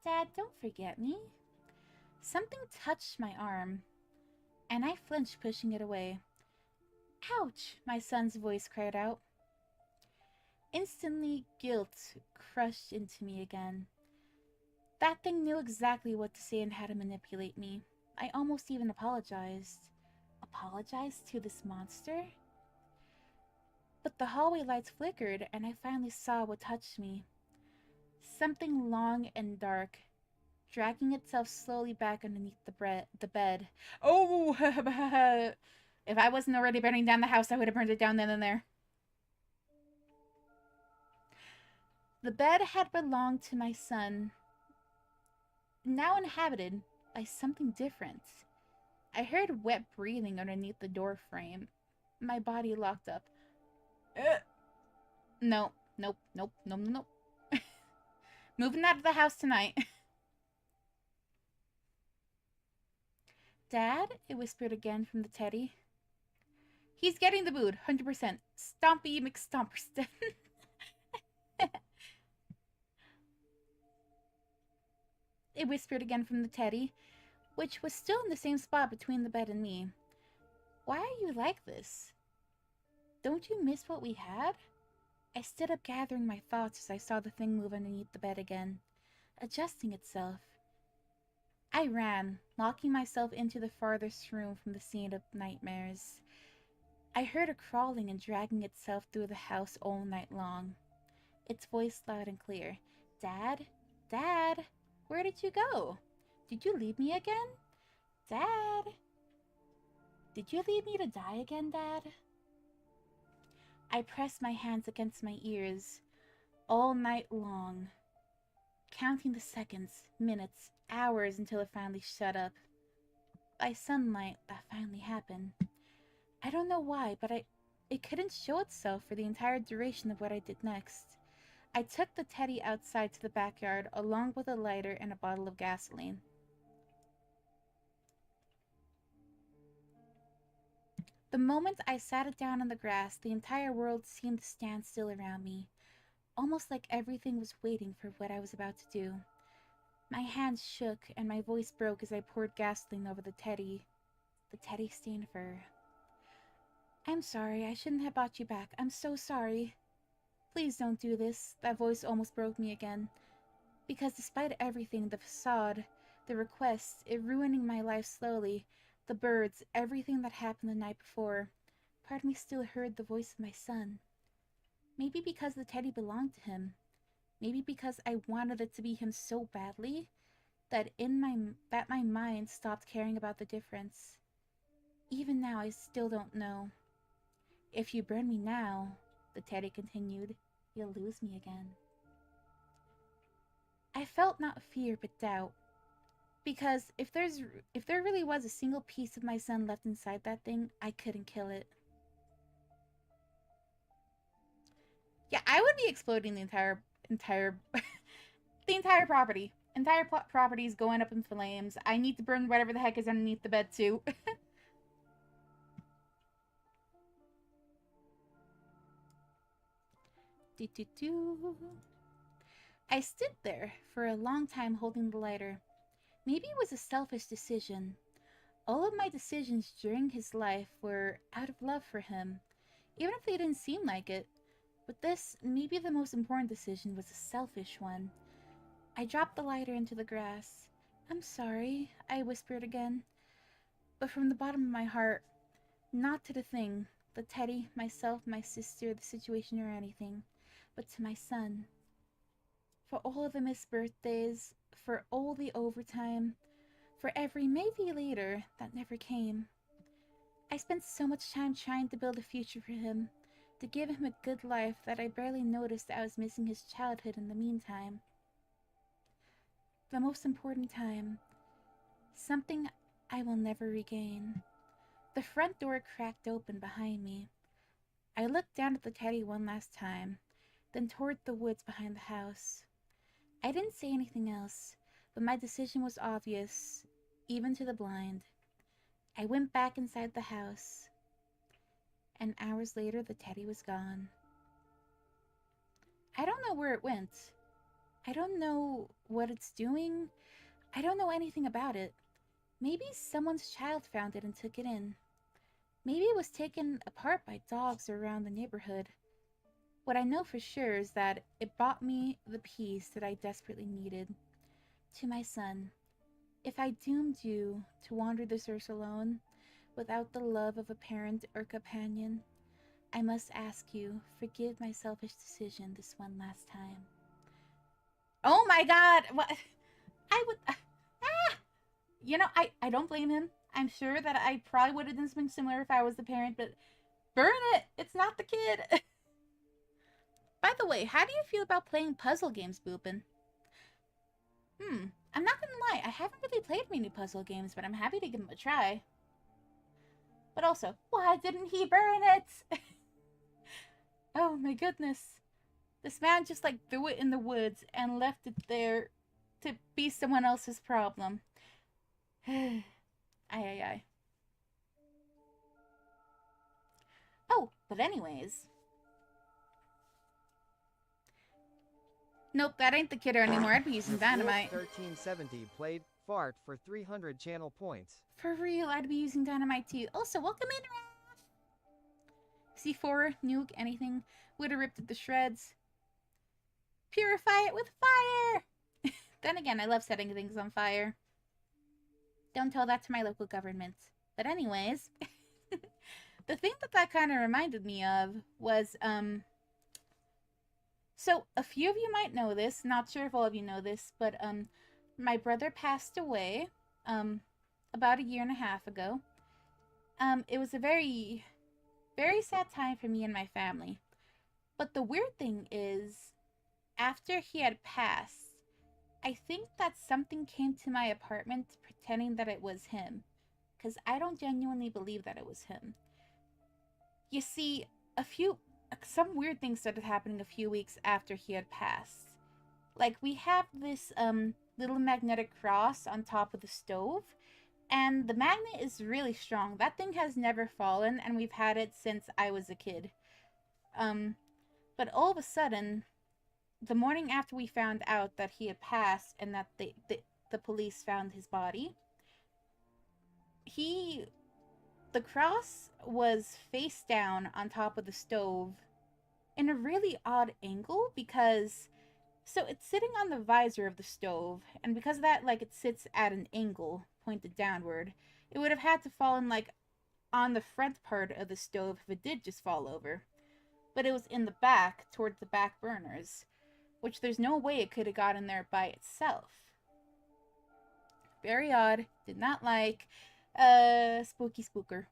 Dad, don't forget me. Something touched my arm, and I flinched, pushing it away. Ouch! My son's voice cried out. Instantly, guilt crushed into me again. That thing knew exactly what to say and how to manipulate me. I almost even apologized. Apologized to this monster? But the hallway lights flickered, and I finally saw what touched me. Something long and dark, dragging itself slowly back underneath the bed. Oh! If I wasn't already burning down the house, I would have burned it down then and there. The bed had belonged to my son, now inhabited by something different. I heard wet breathing underneath the door frame. My body locked up. No, nope. Moving out of the house tonight. Dad? It whispered again from the teddy. He's getting the boot, 100%. Stompy McStomperston. It whispered again from the teddy, which was still in the same spot between the bed and me. Why are you like this? Don't you miss what we had? I stood up, gathering my thoughts as I saw the thing move underneath the bed again, adjusting itself. I ran, locking myself into the farthest room from the scene of nightmares. I heard it crawling and dragging itself through the house all night long. Its voice loud and clear. Dad? Dad? Where did you go? Did you leave me again? Dad? Did you leave me to die again, Dad? I pressed my hands against my ears all night long, counting the seconds, minutes, hours until it finally shut up. By sunlight, that finally happened. I don't know why, but it couldn't show itself for the entire duration of what I did next. I took the teddy outside to the backyard along with a lighter and a bottle of gasoline. The moment I sat it down on the grass, the entire world seemed to stand still around me, almost like everything was waiting for what I was about to do. My hands shook and my voice broke as I poured gasoline over the teddy-stained fur. I'm sorry, I shouldn't have brought you back. I'm so sorry. Please don't do this. That voice almost broke me again. Because despite everything, the facade, the request, it ruining my life slowly, the birds, everything that happened the night before, part of me still heard the voice of my son. Maybe because the teddy belonged to him. Maybe because I wanted it to be him so badly that my mind stopped caring about the difference. Even now, I still don't know. If you burn me now, the teddy continued, you'll lose me again. I felt not fear but doubt, because if there really was a single piece of my son left inside that thing, I couldn't kill it. Yeah, I would be exploding the entire the entire property. Entire property is going up in flames. I need to burn whatever the heck is underneath the bed too. I stood there for a long time holding the lighter. Maybe it was a selfish decision. All of my decisions during his life were out of love for him, even if they didn't seem like it. But this, maybe the most important decision, was a selfish one. I dropped the lighter into the grass. I'm sorry, I whispered again. But from the bottom of my heart, not to the thing, the teddy, myself, my sister, the situation, or anything, but to my son. For all of the missed birthdays, for all the overtime, for every maybe later that never came. I spent so much time trying to build a future for him, to give him a good life, that I barely noticed I was missing his childhood in the meantime. The most important time. Something I will never regain. The front door cracked open behind me. I looked down at the teddy one last time, then toward the woods behind the house. I didn't say anything else, but my decision was obvious, even to the blind. I went back inside the house, and hours later the teddy was gone. I don't know where it went. I don't know what it's doing. I don't know anything about it. Maybe someone's child found it and took it in. Maybe it was taken apart by dogs around the neighborhood. What I know for sure is that it brought me the peace that I desperately needed. To my son, if I doomed you to wander this earth alone, without the love of a parent or companion, I must ask you, forgive my selfish decision this one last time. Oh my god! What? I would... You know, I don't blame him. I'm sure that I probably would have done something similar if I was the parent, but burn it! It's not the kid! By the way, how do you feel about playing puzzle games, Boopin? I'm not gonna lie, I haven't really played many puzzle games, but I'm happy to give them a try. But also, why didn't he burn it? Oh my goodness. This man just like threw it in the woods and left it there to be someone else's problem. Ay, ay, ay. Oh, but anyways. Nope, that ain't the kidder anymore. I'd be using dynamite. 1370 played fart for 300 channel points. For real, I'd be using dynamite too. Also, welcome in, Raph! C4, nuke, anything would have ripped it to shreds. Purify it with fire! Then again, I love setting things on fire. Don't tell that to my local government. But anyways, the thing that kind of reminded me of was, so a few of you might know this, not sure if all of you know this, but, my brother passed away, about a year and a half ago. It was a very, very sad time for me and my family. But the weird thing is, after he had passed, I think that something came to my apartment pretending that it was him. Because I don't genuinely believe that it was him. You see, some weird things started happening a few weeks after he had passed. Like, we have this, little magnetic cross on top of the stove. And the magnet is really strong. That thing has never fallen, and we've had it since I was a kid. But all of a sudden, the morning after we found out that he had passed and that the police found his body, the cross was face down on top of the stove in a really odd angle because, so it's sitting on the visor of the stove, and because of that, like, it sits at an angle pointed downward. It would have had to fall in, like, on the front part of the stove if it did just fall over. But it was in the back, towards the back burners, which there's no way it could have gotten there by itself. Very odd. Did not like. Spooky spooker.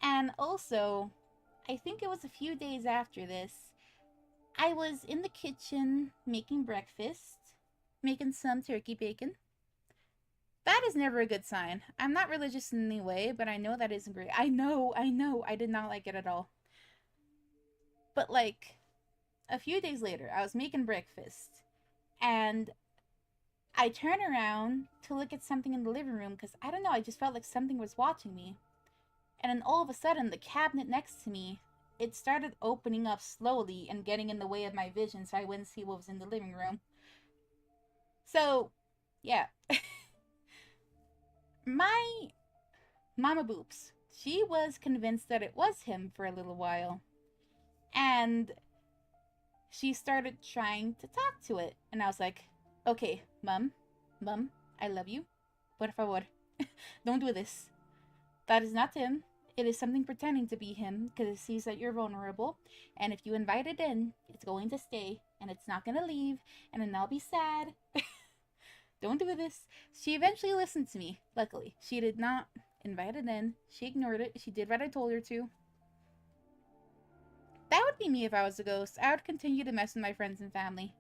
And also, I think it was a few days after this, I was in the kitchen making breakfast, making some turkey bacon. That is never a good sign. I'm not religious in any way, but I know that isn't great. I know, I did not like it at all. But like, a few days later, I was making breakfast, and I turn around to look at something in the living room because I don't know, I just felt like something was watching me. And then all of a sudden, the cabinet next to me, it started opening up slowly and getting in the way of my vision so I wouldn't see what was in the living room. So, yeah. My Mama Boops, she was convinced that it was him for a little while. And she started trying to talk to it. And I was like, okay, Mum, I love you. Por favor, don't do this. That is not him. It is something pretending to be him because it sees that you're vulnerable. And if you invite it in, it's going to stay and it's not going to leave. And then I'll be sad. Don't do this. She eventually listened to me, luckily. She did not invite it in. She ignored it. She did what I told her to. That would be me if I was a ghost. I would continue to mess with my friends and family.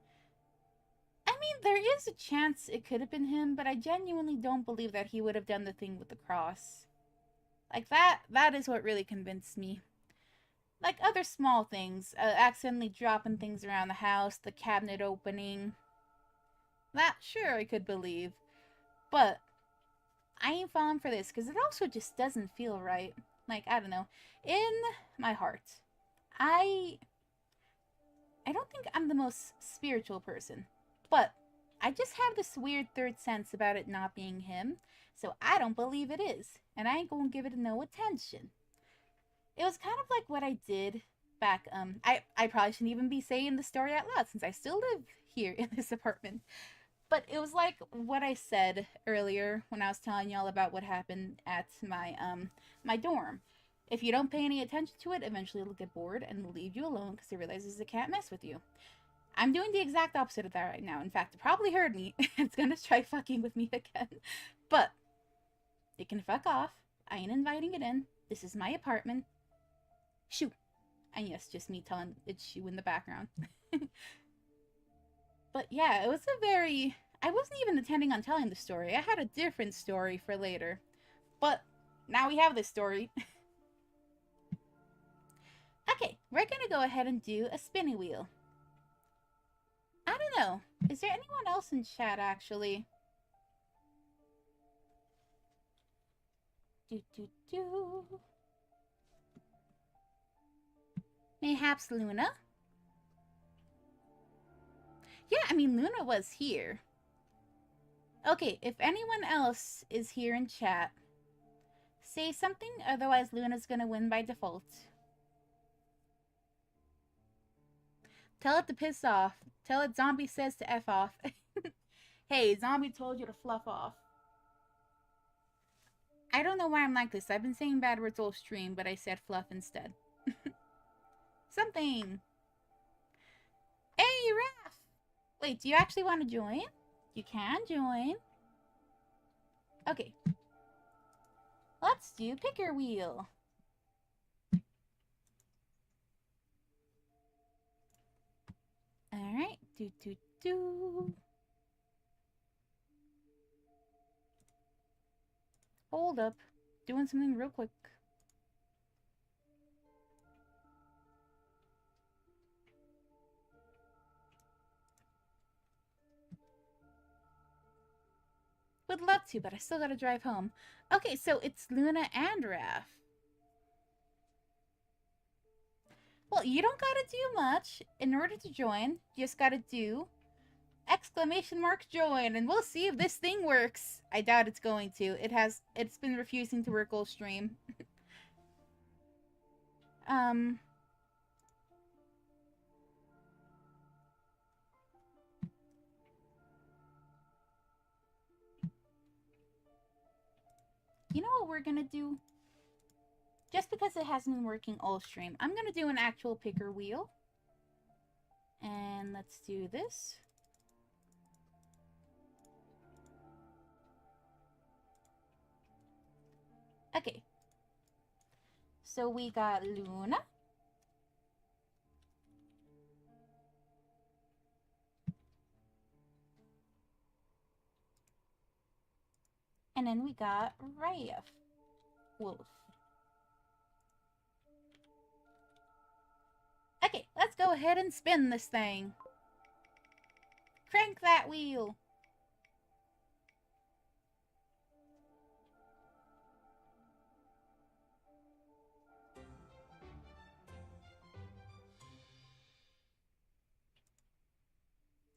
I mean, there is a chance it could have been him, but I genuinely don't believe that he would have done the thing with the cross. Like, that is what really convinced me. Like other small things, accidentally dropping things around the house, the cabinet opening. That, sure, I could believe. But I ain't falling for this, because it also just doesn't feel right. Like, I don't know. In my heart, I don't think I'm the most spiritual person, but I just have this weird third sense about it not being him, so I don't believe it is, and I ain't gonna give it no attention. It was kind of like what I did back, I probably shouldn't even be saying the story out loud since I still live here in this apartment. But it was like what I said earlier when I was telling y'all about what happened at my dorm. If you don't pay any attention to it, eventually it'll get bored and leave you alone because it realizes it can't mess with you. I'm doing the exact opposite of that right now. In fact, it probably heard me. It's gonna try fucking with me again. But it can fuck off. I ain't inviting it in. This is my apartment. Shoo. And yes, just me telling it shoo in the background. But yeah, it was a very... I wasn't even intending on telling the story. I had a different story for later. But now we have this story. Okay, we're gonna go ahead and do a spinny wheel. I don't know. Is there anyone else in chat, actually? Do. Mayhaps Luna? Yeah, I mean, Luna was here. Okay, if anyone else is here in chat, say something, otherwise Luna's gonna win by default. Tell it to piss off. Tell it Zombie says to F off. Hey, Zombie told you to fluff off. I don't know why I'm like this. I've been saying bad words all stream, but I said fluff instead. Something. Hey, Raph! Wait, do you actually want to join? You can join. Okay. Let's do picker wheel. Alright. Do. Hold up. Doing something real quick. Would love to, but I still gotta drive home. Okay, so it's Luna and Raph. Well, you don't gotta do much. In order to join, you just gotta do !join, and we'll see if this thing works. I doubt it's going to. It's been refusing to work all stream. You know what we're gonna do? Just because it hasn't been working all stream, I'm gonna do an actual picker wheel. And let's do this. Okay. So we got Luna, And then we got Rayf. Wolf. Okay, let's go ahead and spin this thing. Crank that wheel.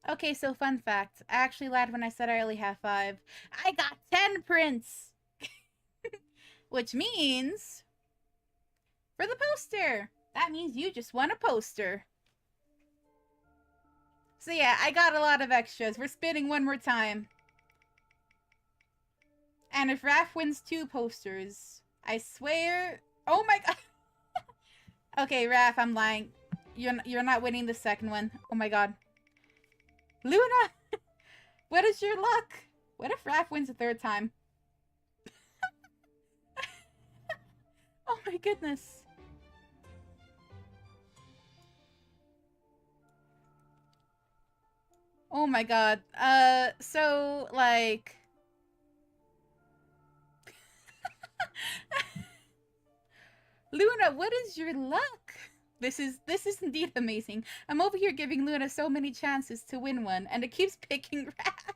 Okay, so fun fact. I actually lied when I said I only have 5. I got 10 prints! Which means... for the poster! That means you just won a poster. So yeah, I got a lot of extras. We're spinning one more time. And if Raph wins 2 posters, I swear... oh my god! Okay, Raph, I'm lying. You're not winning the second one. Oh my god. Luna! What is your luck? What if Raph wins a 3rd time? Oh my goodness. Oh my god. So, like... Luna, what is your luck? This is indeed amazing. I'm over here giving Luna so many chances to win one, and it keeps picking Raph.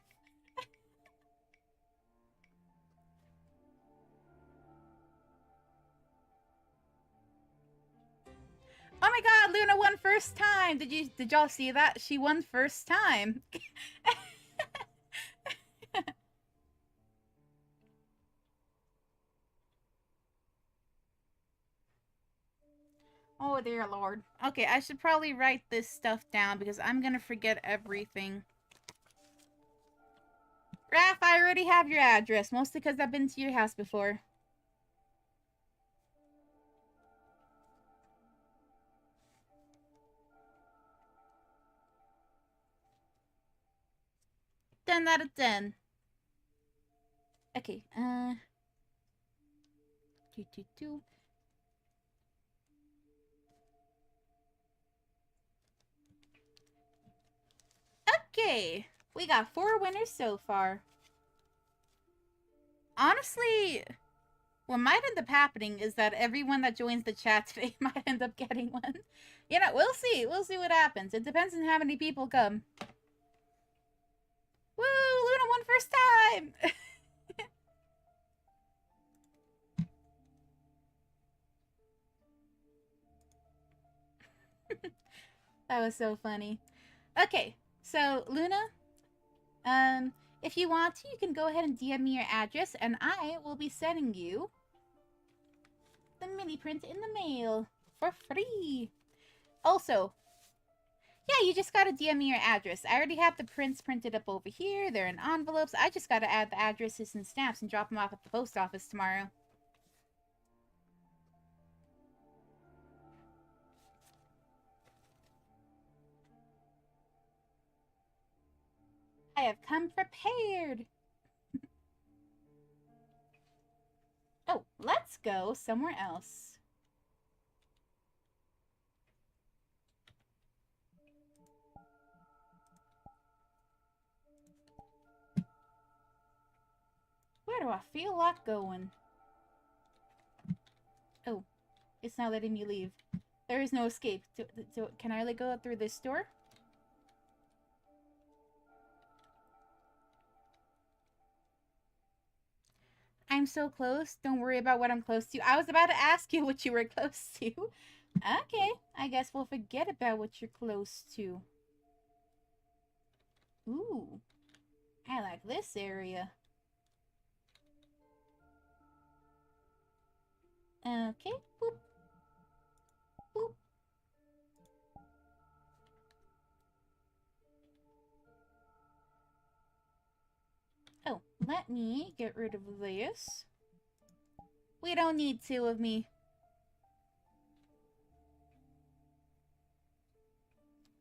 Oh my god, Luna won first time! Did y'all see that? She won first time. Oh dear lord. Okay, I should probably write this stuff down because I'm gonna forget everything. Raph, I already have your address, mostly because I've been to your house before. Ten out of 10. Okay, two. Okay, we got 4 winners so far. Honestly, what might end up happening is that everyone that joins the chat today might end up getting one. You know, we'll see. We'll see what happens. It depends on how many people come. Woo! Luna won first time! That was so funny. Okay, so Luna, if you want to, you can go ahead and DM me your address, and I will be sending you the mini print in the mail for free. Also, yeah, you just gotta DM me your address. I already have the prints printed up over here. They're in envelopes. I just gotta add the addresses and stamps and drop them off at the post office tomorrow. I have come prepared. Oh, let's go somewhere else. Where do I feel like going? Oh, it's not letting me leave. There is no escape. Can I only go through this door? I'm so close. Don't worry about what I'm close to. I was about to ask you what you were close to. Okay, I guess we'll forget about what you're close to. Ooh, I like this area. Okay, boop. Boop. Oh, let me get rid of this. We don't need 2 of me.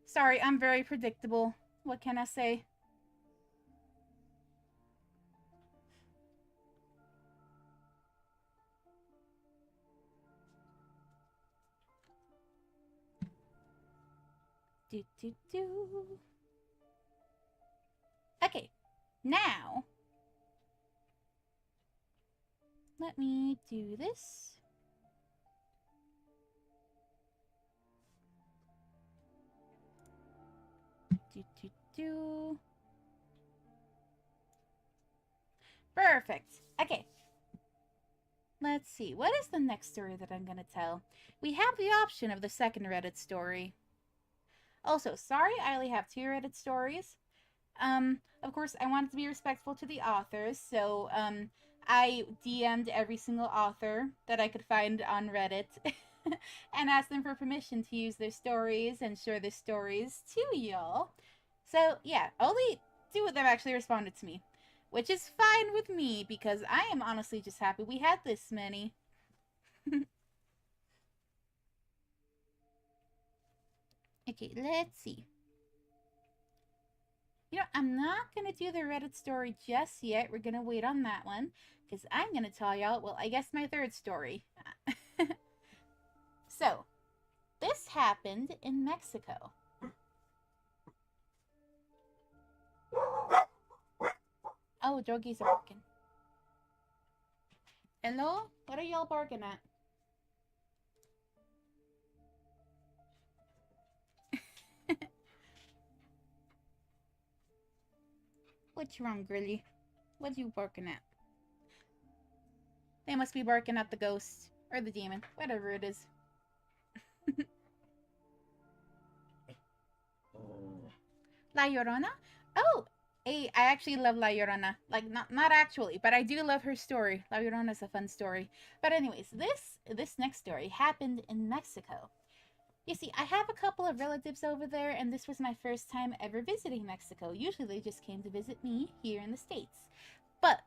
Sorry, I'm very predictable. What can I say? Do. Okay, now let me do this. Do. Perfect. Okay. Let's see. What is the next story that I'm going to tell? We have the option of the second Reddit story. Also, sorry, I only have 2 Reddit stories. Of course, I wanted to be respectful to the authors, so, I DM'd every single author that I could find on Reddit and asked them for permission to use their stories and share their stories to y'all. So, yeah, only 2 of them actually responded to me, which is fine with me because I am honestly just happy we had this many. Okay, let's see. You know, I'm not going to do the Reddit story just yet. We're going to wait on that one because I'm going to tell y'all, well, I guess my 3rd story. So, this happened in Mexico. Oh, doggies are barking. Hello? What are y'all barking at? What's wrong, Grilly? What you barking at? They must be barking at the ghost. Or the demon. Whatever it is. La Llorona? Oh! Hey, I actually love La Llorona. Like, not actually, but I do love her story. La Llorona is a fun story. But anyways, this next story happened in Mexico. You see, I have a couple of relatives over there, and this was my first time ever visiting Mexico. Usually they just came to visit me here in the States. But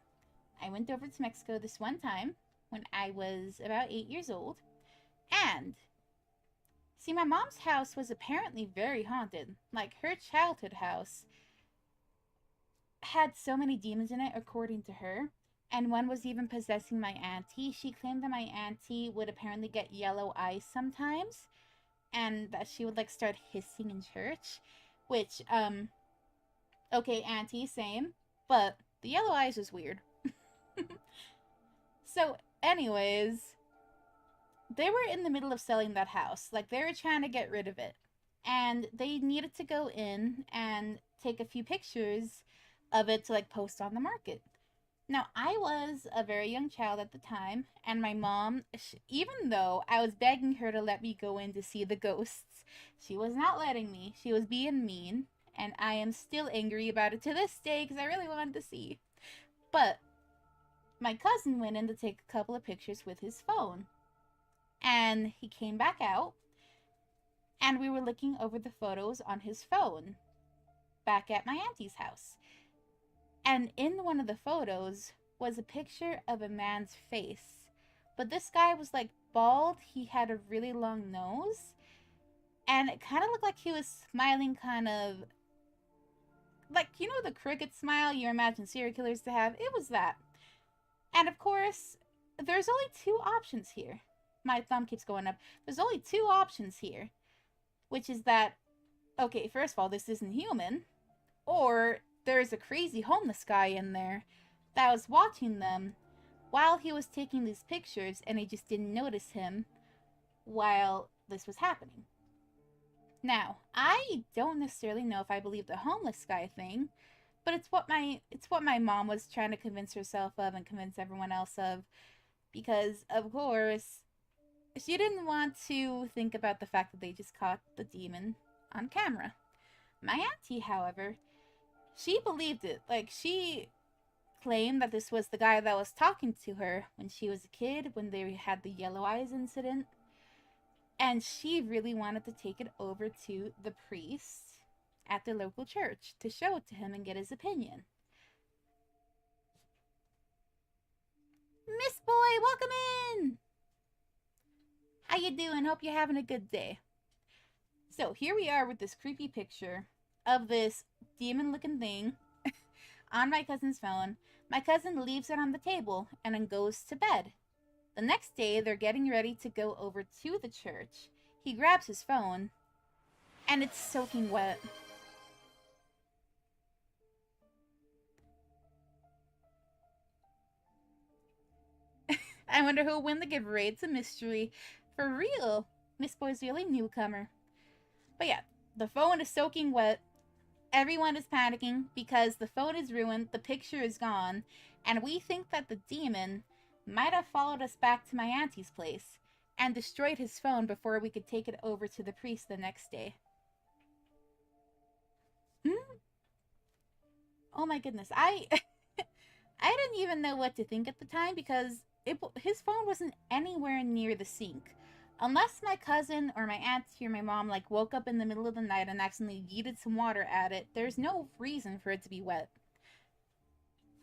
I went over to Mexico this one time when I was about 8 years old. And, see, my mom's house was apparently very haunted. Like, her childhood house had so many demons in it, according to her. And one was even possessing my auntie. She claimed that my auntie would apparently get yellow eyes sometimes, and that she would like start hissing in church, which okay, auntie, same, but the yellow eyes was weird. So anyways, they were in the middle of selling that house. Like, they were trying to get rid of it, and they needed to go in and take a few pictures of it to like post on the market. Now, I was a very young child at the time, and my mom, even though I was begging her to let me go in to see the ghosts, she was not letting me. She was being mean, and I am still angry about it to this day because I really wanted to see. But my cousin went in to take a couple of pictures with his phone, and he came back out, and we were looking over the photos on his phone back at my auntie's house. And in one of the photos was a picture of a man's face. But this guy was like bald, he had a really long nose, and it kind of looked like he was smiling kind of like, you know, the cricket smile you imagine serial killers to have? It was that. And of course, there's only 2 options here. My thumb keeps going up. There's only 2 options here, which is that, okay, first of all, this isn't human, or there's a crazy homeless guy in there that was watching them while he was taking these pictures, and he just didn't notice him while this was happening. Now, I don't necessarily know if I believe the homeless guy thing, but it's what my mom was trying to convince herself of and convince everyone else of, because of course she didn't want to think about the fact that they just caught the demon on camera. My auntie, however, she believed it. Like, she claimed that this was the guy that was talking to her when she was a kid, when they had the yellow eyes incident. And she really wanted to take it over to the priest at the local church to show it to him and get his opinion. Miss Boy, welcome in! How you doing? Hope you're having a good day. So here we are with this creepy picture of this demon-looking thing on my cousin's phone. My cousin leaves it on the table and then goes to bed. The next day, they're getting ready to go over to the church. He grabs his phone, and it's soaking wet. I wonder who'll win the giveaway. It's a mystery. For real. Miss Boy's the only newcomer. But yeah, the phone is soaking wet. Everyone is panicking because the phone is ruined, the picture is gone, and we think that the demon might have followed us back to my auntie's place and destroyed his phone before we could take it over to the priest the next day. Oh my goodness. I didn't even know what to think at the time because his phone wasn't anywhere near the sink. Unless my cousin or my auntie or my mom like woke up in the middle of the night and accidentally yeeted some water at it, there's no reason for it to be wet.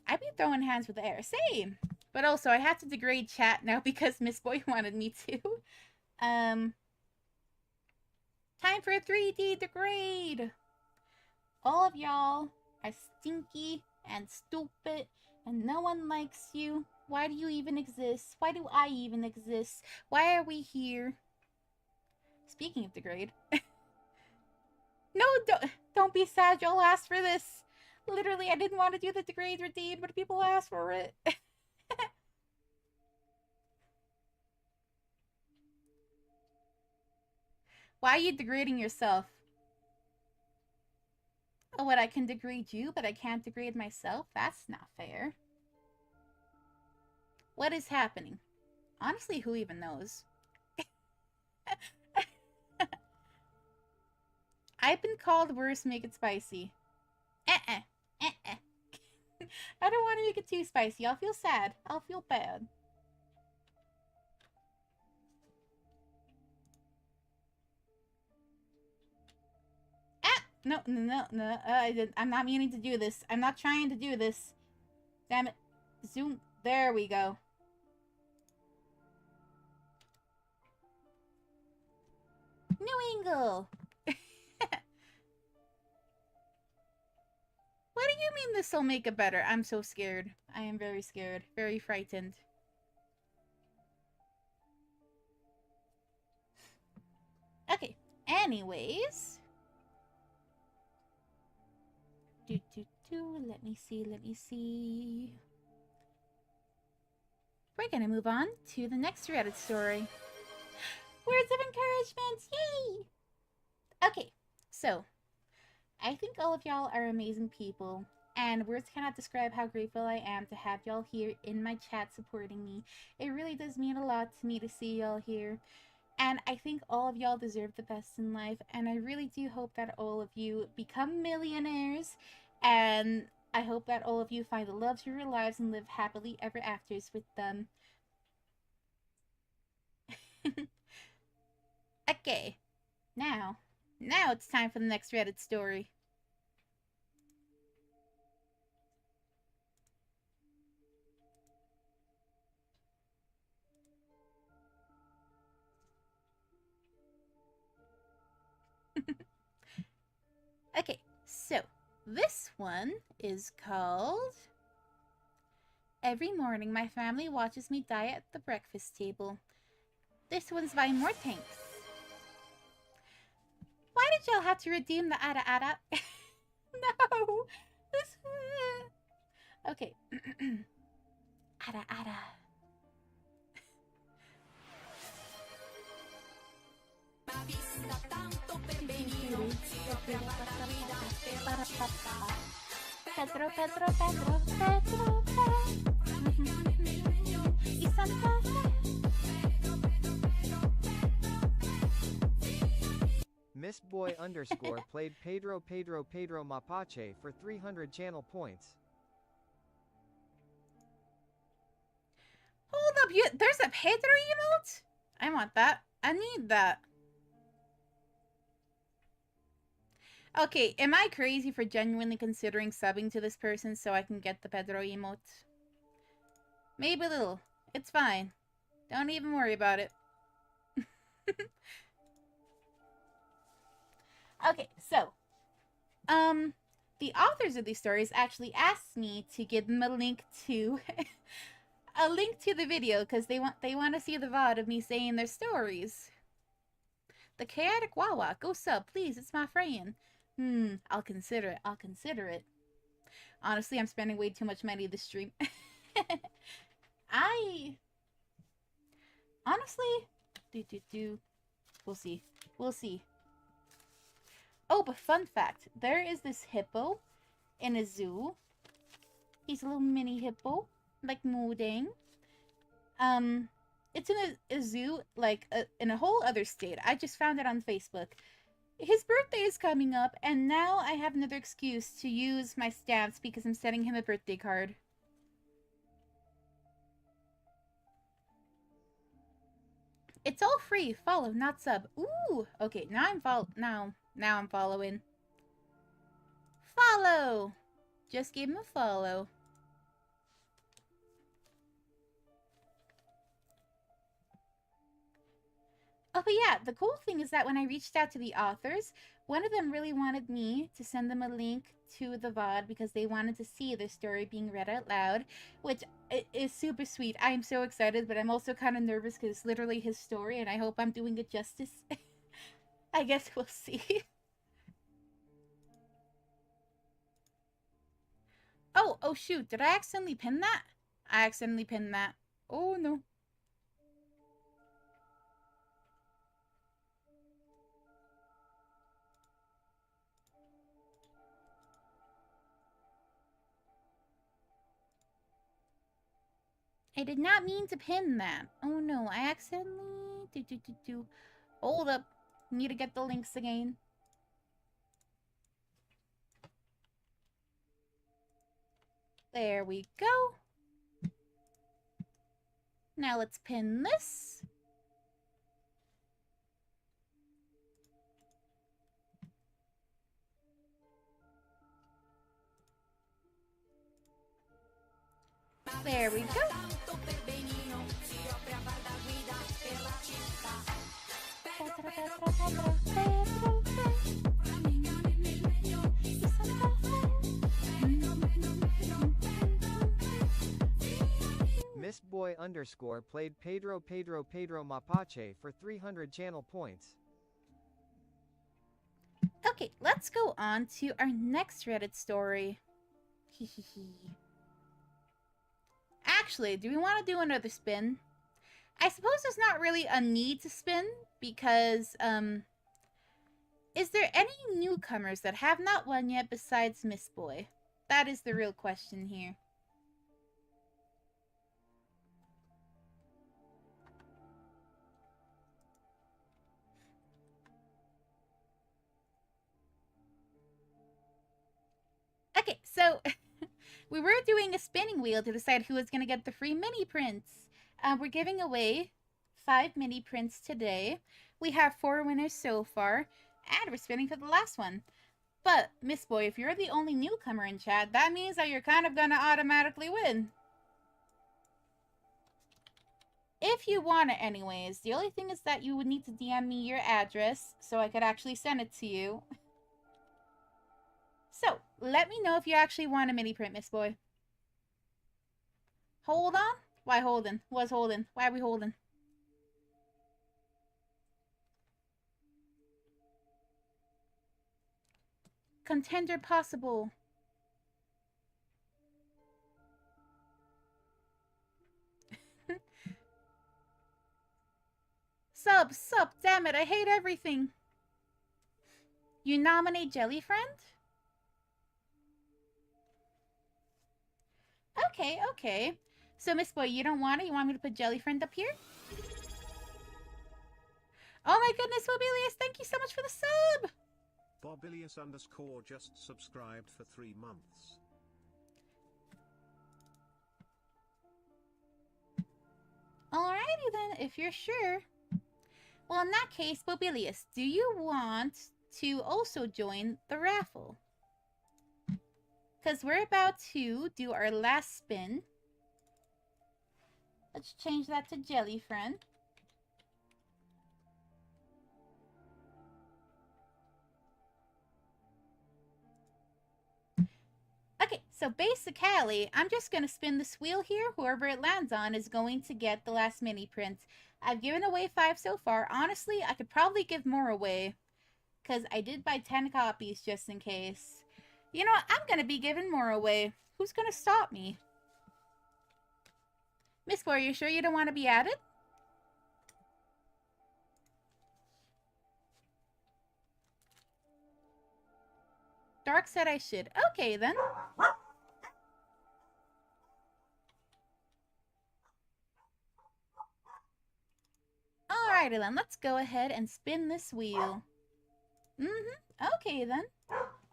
I'd be throwing hands with the air. Same. But also, I have to degrade chat now because Miss Boy wanted me to. Time for a 3D degrade. All of y'all are stinky and stupid and no one likes you. Why do you even exist? Why do I even exist? Why are we here? Speaking of degrade. No, don't be sad. Y'all asked for this. Literally, I didn't want to do the degrade redeem, but people asked for it. Why are you degrading yourself? Oh, what, I can degrade you, but I can't degrade myself? That's not fair. What is happening? Honestly, who even knows? I've been called worse, make it spicy. I don't want to make it too spicy. I'll feel sad. I'll feel bad. No. I'm not meaning to do this. I'm not trying to do this. Damn it. Zoom. There we go. New angle. What do you mean this will make it better? I'm so scared. I am very scared. Very frightened. Okay. Anyways. Let me see. We're gonna move on to the next Reddit story. Words of encouragement! Yay! Okay, so I think all of y'all are amazing people, and words cannot describe how grateful I am to have y'all here in my chat supporting me. It really does mean a lot to me to see y'all here. And I think all of y'all deserve the best in life, and I really do hope that all of you become millionaires, and I hope that all of you find the loves of your lives and live happily ever afters with them. Okay, now it's time for the next Reddit story. Okay, so this one is called Every Morning My Family Watches Me Die at the Breakfast Table. This one's by Mortanx. Why did y'all have to redeem the Ada Ada? No! This... Okay. Ada Ada. Pedro. Y Santa Miss Boy underscore played Pedro Mapache for 300 channel points. Hold up, there's a Pedro emote? I want that. I need that. Okay, am I crazy for genuinely considering subbing to this person so I can get the Pedro emote? Maybe a little. It's fine. Don't even worry about it. Okay, so, the authors of these stories actually asked me to give them a link to the video because they want to see the VOD of me saying their stories. The Chaotic Wawa, go sub, please. It's my friend. I'll consider it. Honestly, I'm spending way too much money this stream. Honestly, we'll see. We'll see. Oh, but fun fact, there is this hippo in a zoo. He's a little mini hippo, like Moodang. It's in a zoo, like, in a whole other state. I just found it on Facebook. His birthday is coming up, and now I have another excuse to use my stamps because I'm sending him a birthday card. It's all free. Follow, not sub. Ooh, okay. Now I'm following. Follow. Just give him a follow. Oh, but yeah, the cool thing is that when I reached out to the authors, one of them really wanted me to send them a link to the VOD because they wanted to see their story being read out loud, which is super sweet. I am so excited, but I'm also kind of nervous because it's literally his story, and I hope I'm doing it justice. I guess we'll see. Oh shoot, did I accidentally pin that? I accidentally pinned that. Oh no. I did not mean to pin that. Oh no, I accidentally... Hold up. Need to get the links again. There we go. Now let's pin this. There we go. Miss Boy underscore played Pedro Mapache for 300 channel points. Okay, let's go on to our next Reddit story. Actually, do we want to do another spin? I suppose there's not really a need to spin because, is there any newcomers that have not won yet besides Miss Boy? That is the real question here. Okay, so we were doing a spinning wheel to decide who was going to get the free mini prints. We're giving away 5 mini prints today. We have 4 winners so far, and we're spinning for the last one. But, Miss Boy, if you're the only newcomer in chat, that means that you're kind of going to automatically win. If you want it anyways. The only thing is that you would need to DM me your address so I could actually send it to you. So, let me know if you actually want a mini print, Miss Boy. Hold on? Why holding? Was holding. Why are we holding? Contender possible. Sub, damn it, I hate everything. You nominate Jelly Friend? Okay. So, Miss Boy, you don't want it? You want me to put Jelly Friend up here? Oh my goodness, Mobilius, thank you so much for the sub! Bobilius underscore just subscribed for 3 months. Alrighty then, if you're sure. Well, in that case, Bobilius, do you want to also join the raffle? Because we're about to do our last spin. Let's change that to Jelly Friend. Okay, so basically, I'm just going to spin this wheel here. Whoever it lands on is going to get the last mini print. I've given away 5 so far. Honestly, I could probably give more away, because I did buy 10 copies just in case. You know what? I'm going to be giving more away. Who's going to stop me? Miss Boy, are you sure you don't want to be added? Dark said I should. Okay, then. Alrighty, then. Let's go ahead and spin this wheel. Okay, then.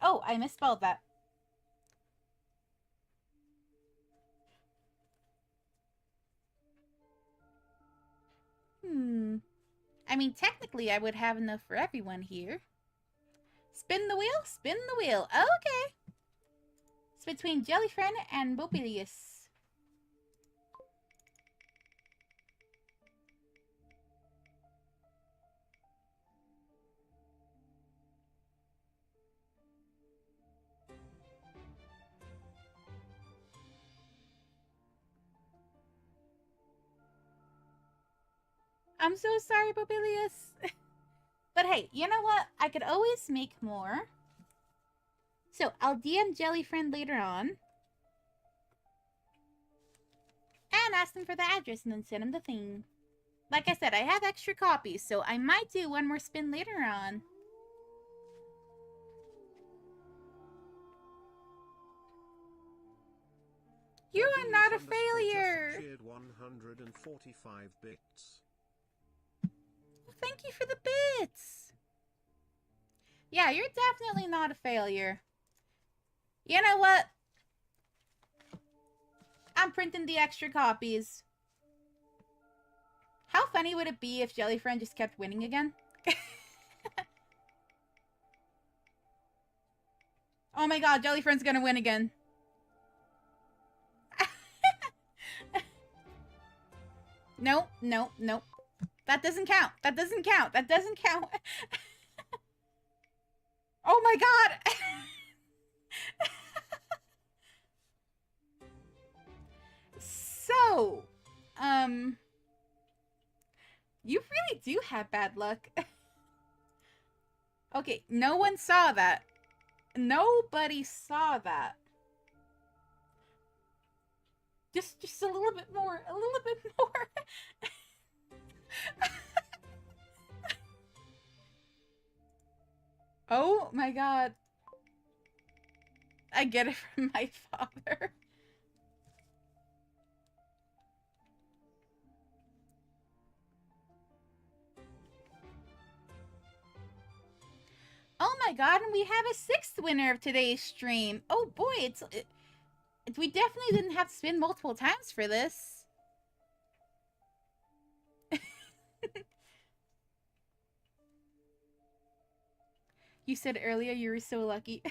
Oh, I misspelled that. I mean, technically, I would have enough for everyone here. Spin the wheel, spin the wheel. Okay. It's between Jellyfriend and Boopathon. I'm so sorry, Boopathon. But hey, you know what? I could always make more. So I'll DM Jellyfriend later on. And ask him for the address and then send him the thing. Like I said, I have extra copies, so I might do one more spin later on. You are not a failure! 145 bits. Well, thank you for the bits! Yeah, you're definitely not a failure. You know what? I'm printing the extra copies. How funny would it be if Jellyfriend just kept winning again? Oh my god, Jellyfriend's gonna win again. Nope, nope, nope. That doesn't count. That doesn't count. That doesn't count. Oh my god! So, you really do have bad luck. Okay, no one saw that. Nobody saw that. Just a little bit more. A little bit more. Oh my god. I get it from my father. Oh my god, and we have a 6th winner of today's stream. Oh boy, we definitely didn't have to spin multiple times for this. You said earlier you were so lucky.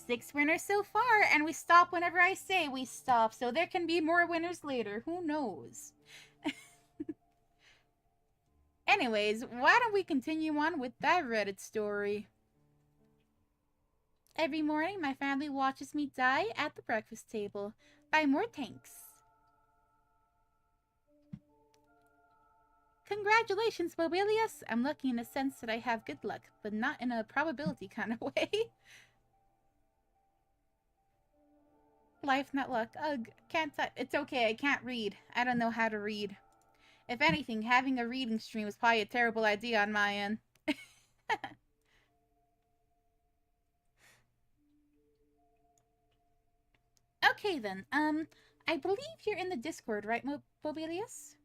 6 winners so far, and we stop whenever I say we stop, so there can be more winners later. Who knows? Anyways, why don't we continue on with that Reddit story? Every morning, my family watches me die at the breakfast table by mortanx. Congratulations, Mobilius! I'm lucky in a sense that I have good luck, but not in a probability kind of way. Life, not luck. Ugh, can't type. It's okay, I can't read. I don't know how to read. If anything, having a reading stream is probably a terrible idea on my end. Okay then, I believe you're in the Discord, right, Mobilius?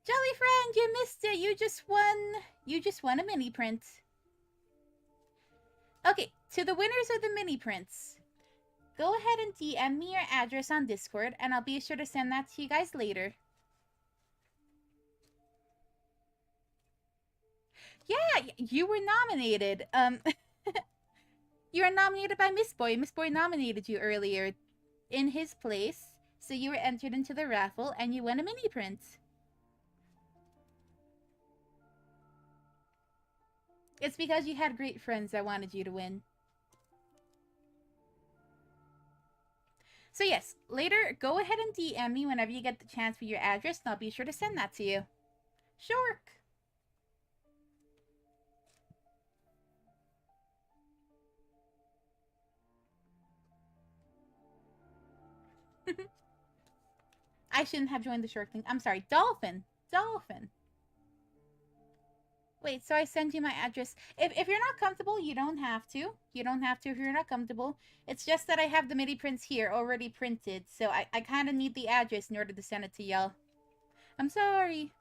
Jellyfriend, you missed it. You just won a mini print. Okay, to the winners of the mini prints, go ahead and DM me your address on Discord, and I'll be sure to send that to you guys later. Yeah, you were nominated. You were nominated by Miss Boy. Miss Boy nominated you earlier in his place, so you were entered into the raffle, and you won a mini print. It's because you had great friends that wanted you to win. So yes, later, go ahead and DM me whenever you get the chance with your address, and I'll be sure to send that to you. Sure. I shouldn't have joined the shark thing. I'm sorry. Dolphin. Dolphin. Wait, so I send you my address. If you're not comfortable, you don't have to. You don't have to if you're not comfortable. It's just that I have the MIDI prints here already printed, so I kind of need the address in order to send it to y'all. I'm sorry.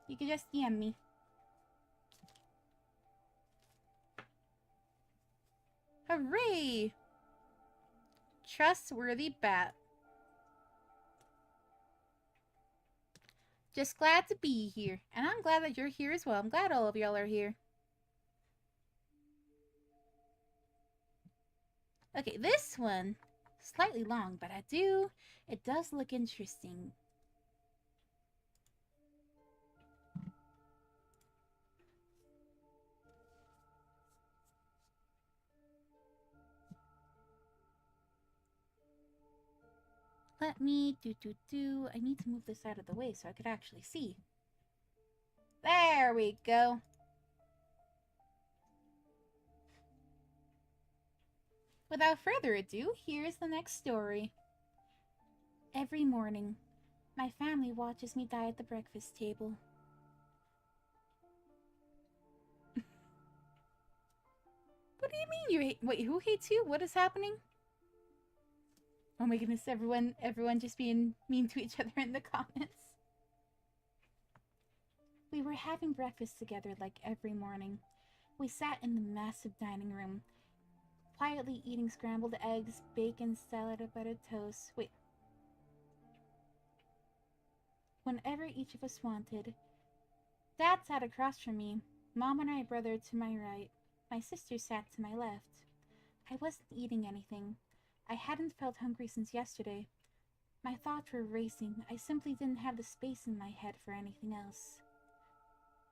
You can just DM me. Hooray! Trustworthy bat. Just glad to be here. And I'm glad that you're here as well. I'm glad all of y'all are here. Okay, this one, slightly long, but it does look interesting. Let me I need to move this out of the way so I could actually see. There we go. Without further ado, here's the next story. Every morning, my family watches me die at the breakfast table. What do you mean you hate? Wait, who hates you? What is happening? Oh my goodness, everyone just being mean to each other in the comments. We were having breakfast together like every morning. We sat in the massive dining room, quietly eating scrambled eggs, bacon, salad, and buttered toast. Wait. Whenever each of us wanted. Dad sat across from me, Mom and my brother to my right. My sister sat to my left. I wasn't eating anything. I hadn't felt hungry since yesterday. My thoughts were racing. I simply didn't have the space in my head for anything else.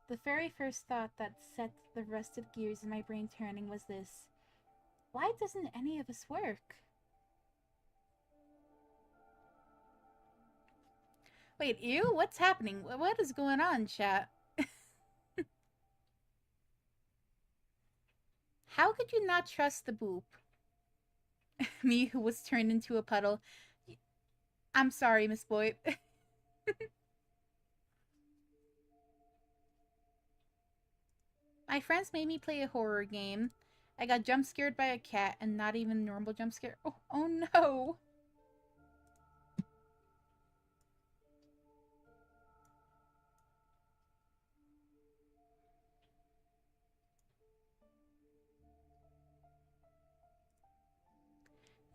The very first thought that set the rusted gears in my brain turning was this. Why doesn't any of us work? Wait, ew? What's happening? What is going on, chat? How could you not trust the boop? Me, who was turned into a puddle. I'm sorry, Miss Boyd. My friends made me play a horror game. I got jump scared by a cat, and not even a normal jump scare. Oh no!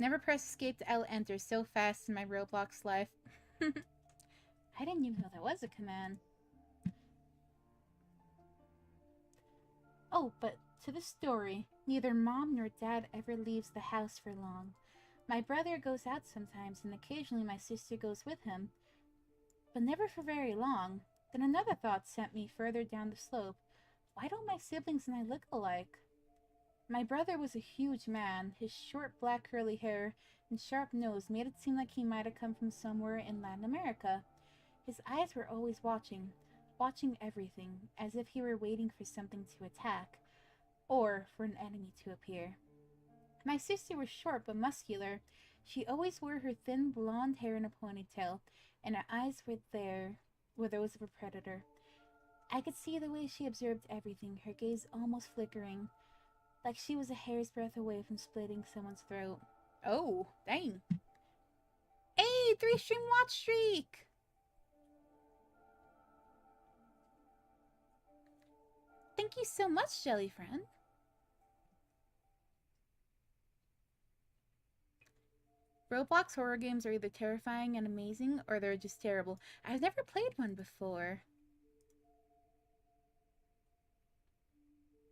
Never press escape to L-enter so fast in my Roblox life. I didn't even know that was a command. Oh, but to the story, neither Mom nor Dad ever leaves the house for long. My brother goes out sometimes, and occasionally my sister goes with him, but never for very long. Then another thought sent me further down the slope. Why don't my siblings and I look alike? My brother was a huge man. His short black curly hair and sharp nose made it seem like he might have come from somewhere in Latin America. His eyes were always watching everything, as if he were waiting for something to attack, or for an enemy to appear. My sister was short but muscular. She always wore her thin blonde hair in a ponytail, and her eyes were those of a predator. I could see the way she observed everything, her gaze almost flickering, like she was a hair's breadth away from splitting someone's throat. Oh, dang. Hey, 3-stream watch streak! Thank you so much, Jelly Friend. Roblox horror games are either terrifying and amazing, or they're just terrible. I've never played one before.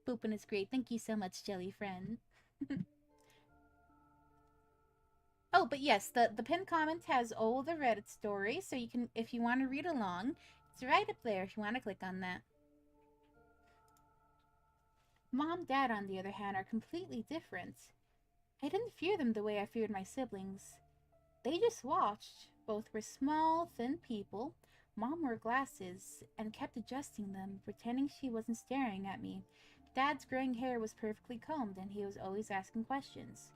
Boopin' is great. Thank you so much, Jelly Friend. Oh, but yes, the pinned comment has all the Reddit stories, so you can, if you want to read along, it's right up there if you want to click on that. Mom and Dad, on the other hand, are completely different. I didn't fear them the way I feared my siblings. They just watched. Both were small, thin people. Mom wore glasses and kept adjusting them, pretending she wasn't staring at me. Dad's graying hair was perfectly combed, and he was always asking questions.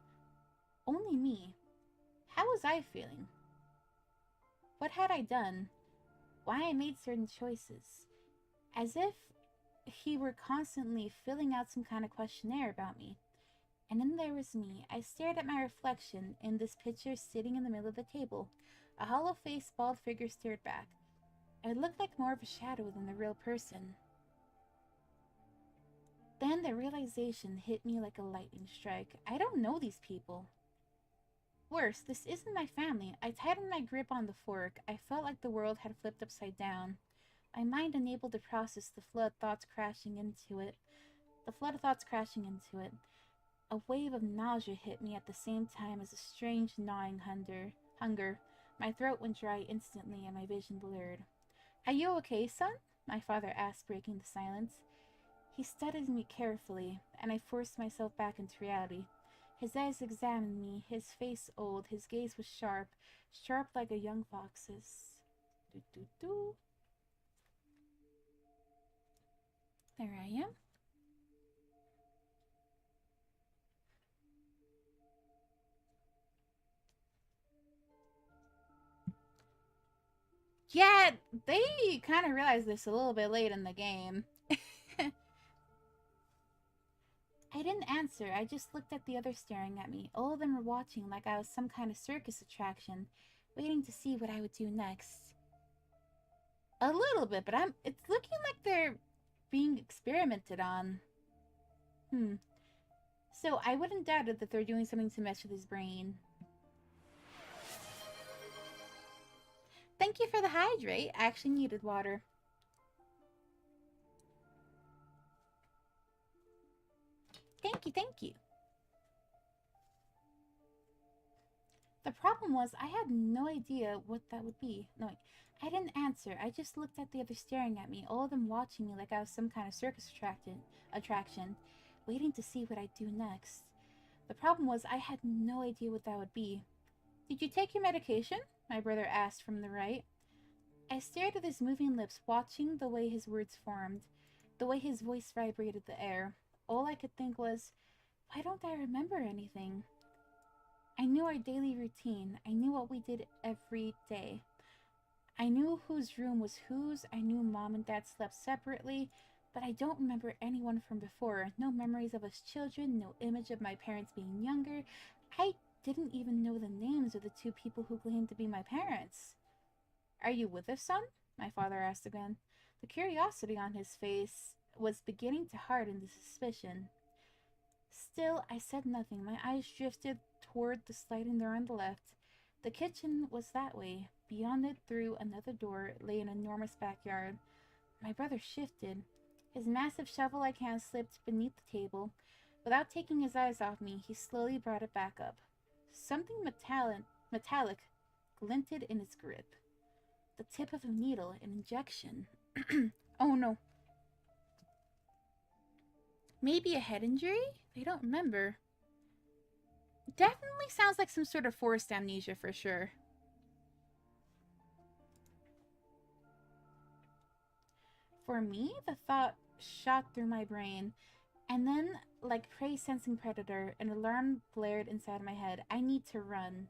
Only me. How was I feeling? What had I done? Why I made certain choices? As if he were constantly filling out some kind of questionnaire about me. And then there was me. I stared at my reflection in this picture sitting in the middle of the table. A hollow-faced, bald figure stared back. I looked like more of a shadow than the real person. Then the realization hit me like a lightning strike. I don't know these people. Worse, this isn't my family. I tightened my grip on the fork. I felt like the world had flipped upside down. My mind unable to process the flood of thoughts crashing into it. A wave of nausea hit me at the same time as a strange gnawing hunger. My throat went dry instantly and my vision blurred. Are you okay, son? My father asked, breaking the silence. He studied me carefully, and I forced myself back into reality. His eyes examined me, his face old, his gaze was sharp, sharp like a young fox's. Doo-doo-doo. There I am. Yeah, they kind of realized this a little bit late in the game. I didn't answer. I just looked at the others staring at me. All of them were watching like I was some kind of circus attraction, waiting to see what I would do next. A little bit, but it's looking like they're being experimented on. So I wouldn't doubt it that they're doing something to mess with his brain. Thank you for the hydrate. I actually needed water. Thank you. The problem was I had no idea what that would be. No, wait. I didn't answer. I just looked at the others staring at me, all of them watching me like I was some kind of circus attraction, waiting to see what I'd do next. The problem was I had no idea what that would be. Did you take your medication? My brother asked from the right. I stared at his moving lips, watching the way his words formed, the way his voice vibrated the air. All I could think was, why don't I remember anything? I knew our daily routine. I knew what we did every day. I knew whose room was whose. I knew Mom and Dad slept separately, but I don't remember anyone from before. No memories of us children, no image of my parents being younger. I didn't even know the names of the two people who claimed to be my parents. Are you with us, son? My father asked again. The curiosity on his face was beginning to harden to suspicion. Still, I said nothing. My eyes drifted toward the sliding door on the left. The kitchen was that way. Beyond it, through another door, lay an enormous backyard. My brother shifted. His massive shovel-like hand slipped beneath the table. Without taking his eyes off me, he slowly brought it back up. Something metallic glinted in its grip. The tip of a needle, an injection. Oh no. Maybe a head injury? I don't remember. Definitely sounds like some sort of forced amnesia for sure. For me, the thought shot through my brain, and then, like prey-sensing predator, an alarm blared inside my head. I need to run.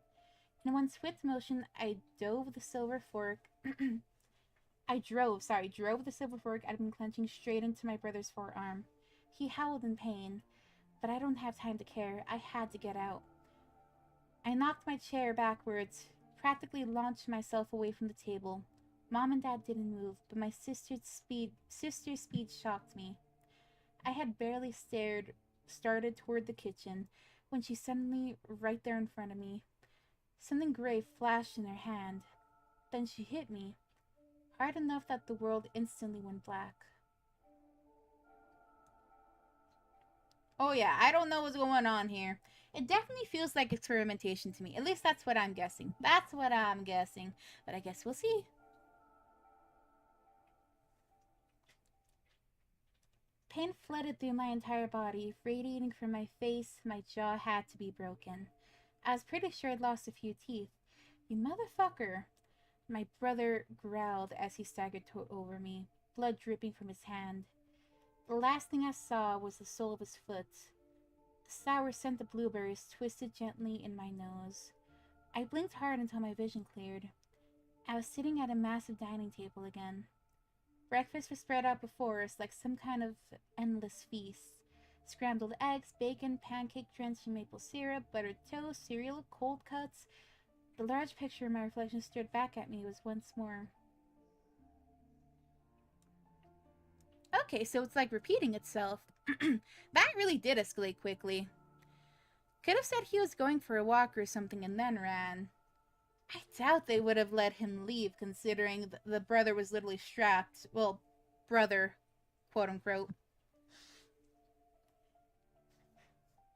In one swift motion, I drove the silver fork I'd been clenching straight into my brother's forearm. He howled in pain, but I don't have time to care. I had to get out. I knocked my chair backwards, practically launched myself away from the table. Mom and Dad didn't move, but my sister's speed shocked me. I had barely started toward the kitchen when she suddenly, right there in front of me, something gray flashed in her hand. Then she hit me, hard enough that the world instantly went black. Oh yeah, I don't know what's going on here. It definitely feels like experimentation to me. At least that's what I'm guessing. But I guess we'll see. Pain flooded through my entire body, radiating from my face. My jaw had to be broken. I was pretty sure I'd lost a few teeth. You motherfucker! My brother growled as he staggered over me, blood dripping from his hand. The last thing I saw was the sole of his foot. The sour scent of blueberries twisted gently in my nose. I blinked hard until my vision cleared. I was sitting at a massive dining table again. Breakfast was spread out before us like some kind of endless feast. Scrambled eggs, bacon, pancake drenched in maple syrup, buttered toast, cereal, cold cuts. The large picture of my reflection stared back at me was once more. Okay, so it's like repeating itself. That really did escalate quickly. Could have said he was going for a walk or something and then ran. I doubt they would have let him leave, considering the brother was literally strapped. Well, brother, quote unquote.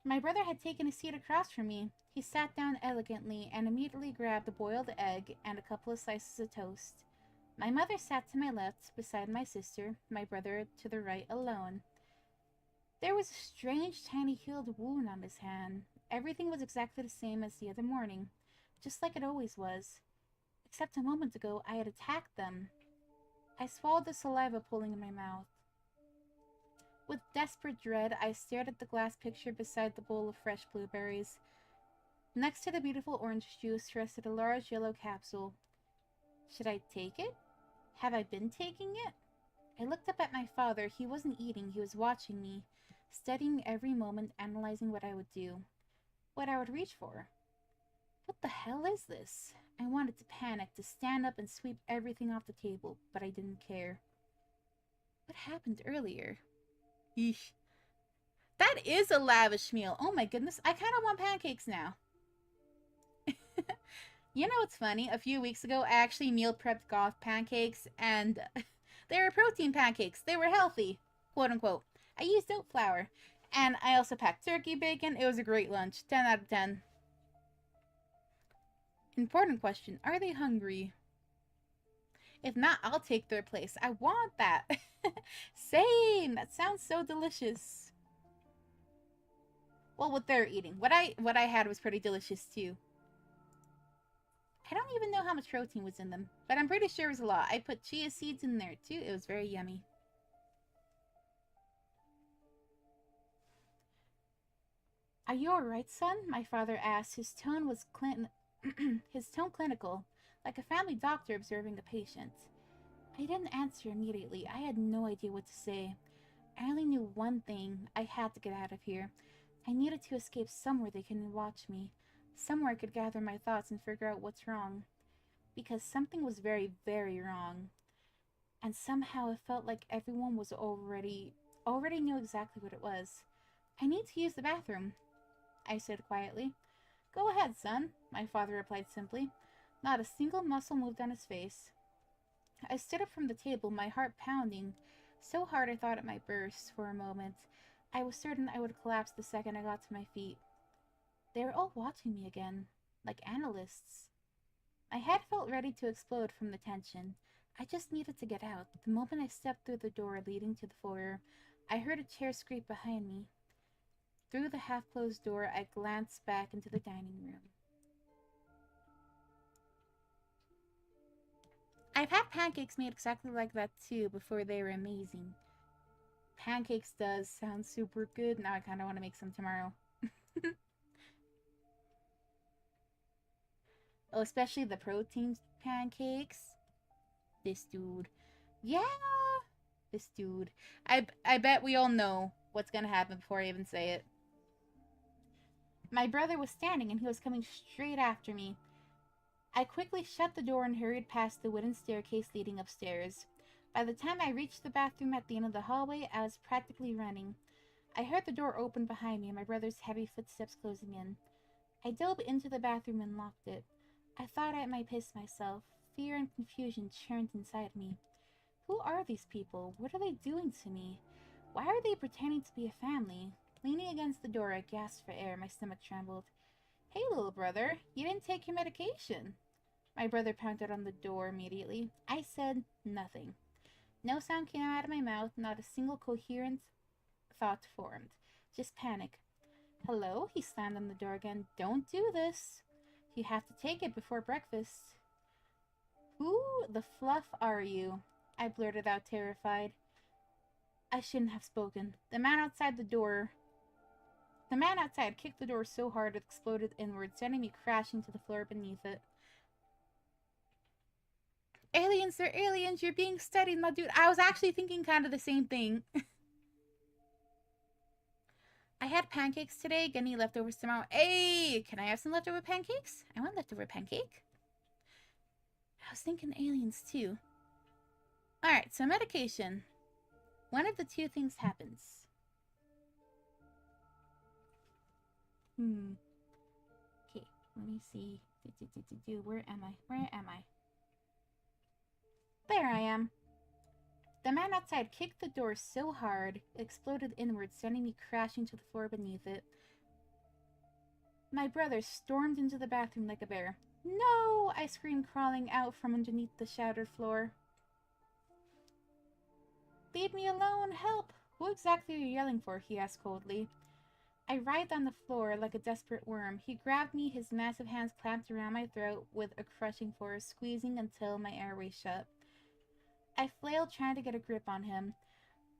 My brother had taken a seat across from me. He sat down elegantly and immediately grabbed a boiled egg and a couple of slices of toast. My mother sat to my left, beside my sister, my brother to the right alone. There was a strange, tiny healed wound on his hand. Everything was exactly the same as the other morning, just like it always was. Except a moment ago, I had attacked them. I swallowed the saliva pooling in my mouth. With desperate dread, I stared at the glass picture beside the bowl of fresh blueberries. Next to the beautiful orange juice rested a large yellow capsule. Should I take it? Have I been taking it? I looked up at my father. He wasn't eating, he was watching me, studying every moment, analyzing what I would do, what I would reach for. What the hell is this? I wanted to panic, to stand up and sweep everything off the table, but I didn't care. What happened earlier? Eesh. That is a lavish meal. Oh my goodness, I kind of want pancakes now. You know what's funny? A few weeks ago, I actually meal prepped golf pancakes, and they were protein pancakes. They were healthy, quote unquote. I used oat flour, and I also packed turkey bacon. It was a great lunch. 10 out of 10. Important question. Are they hungry? If not, I'll take their place. I want that. Same. That sounds so delicious. Well, what they're eating. What I had was pretty delicious too. I don't even know how much protein was in them, but I'm pretty sure it was a lot. I put chia seeds in there too. It was very yummy. Are you alright, son? My father asked. His tone was clinical, like a family doctor observing a patient. I didn't answer immediately. I had no idea what to say. I only knew one thing. I had to get out of here. I needed to escape somewhere they couldn't watch me. Somewhere I could gather my thoughts and figure out what's wrong. Because something was very, very wrong. And somehow it felt like everyone was already knew exactly what it was. I need to use the bathroom, I said quietly. Go ahead, son, my father replied simply. Not a single muscle moved on his face. I stood up from the table, my heart pounding, so hard I thought it might burst for a moment. I was certain I would collapse the second I got to my feet. They were all watching me again, like analysts. My head felt ready to explode from the tension. I just needed to get out. The moment I stepped through the door leading to the foyer, I heard a chair scrape behind me. Through the half-closed door, I glanced back into the dining room. I've had pancakes made exactly like that too before. They were amazing. Pancakes does sound super good. Now I kind of want to make some tomorrow. Oh, especially the protein pancakes. This dude. Yeah! This dude. I bet we all know what's gonna happen before I even say it. My brother was standing and he was coming straight after me. I quickly shut the door and hurried past the wooden staircase leading upstairs. By the time I reached the bathroom at the end of the hallway, I was practically running. I heard the door open behind me and my brother's heavy footsteps closing in. I dove into the bathroom and locked it. I thought I might piss myself. Fear and confusion churned inside me. Who are these people? What are they doing to me? Why are they pretending to be a family? Leaning against the door, I gasped for air. My stomach trembled. Hey, little brother, you didn't take your medication. My brother pounded on the door immediately. I said nothing. No sound came out of my mouth, not a single coherent thought formed. Just panic. Hello? He slammed on the door again. Don't do this. You have to take it before breakfast. Who the fluff are you? I blurted out, terrified. I shouldn't have spoken. The man outside kicked the door so hard it exploded inward, sending me crashing to the floor beneath it. Aliens, they're aliens. You're being studied, my dude. I was actually thinking kind of the same thing. I had pancakes today. Get any leftovers tomorrow? Hey, can I have some leftover pancakes? I want leftover pancake. I was thinking aliens too. Alright, so medication. One of the two things happens. Okay, let me see. Where am I? Where am I? There I am. The man outside kicked the door so hard, it exploded inwards, sending me crashing to the floor beneath it. My brother stormed into the bathroom like a bear. No! I screamed, crawling out from underneath the shattered floor. Leave me alone! Help! Who exactly are you yelling for? He asked coldly. I writhed on the floor like a desperate worm. He grabbed me, his massive hands clamped around my throat with a crushing force, squeezing until my airway shut. I flailed, trying to get a grip on him.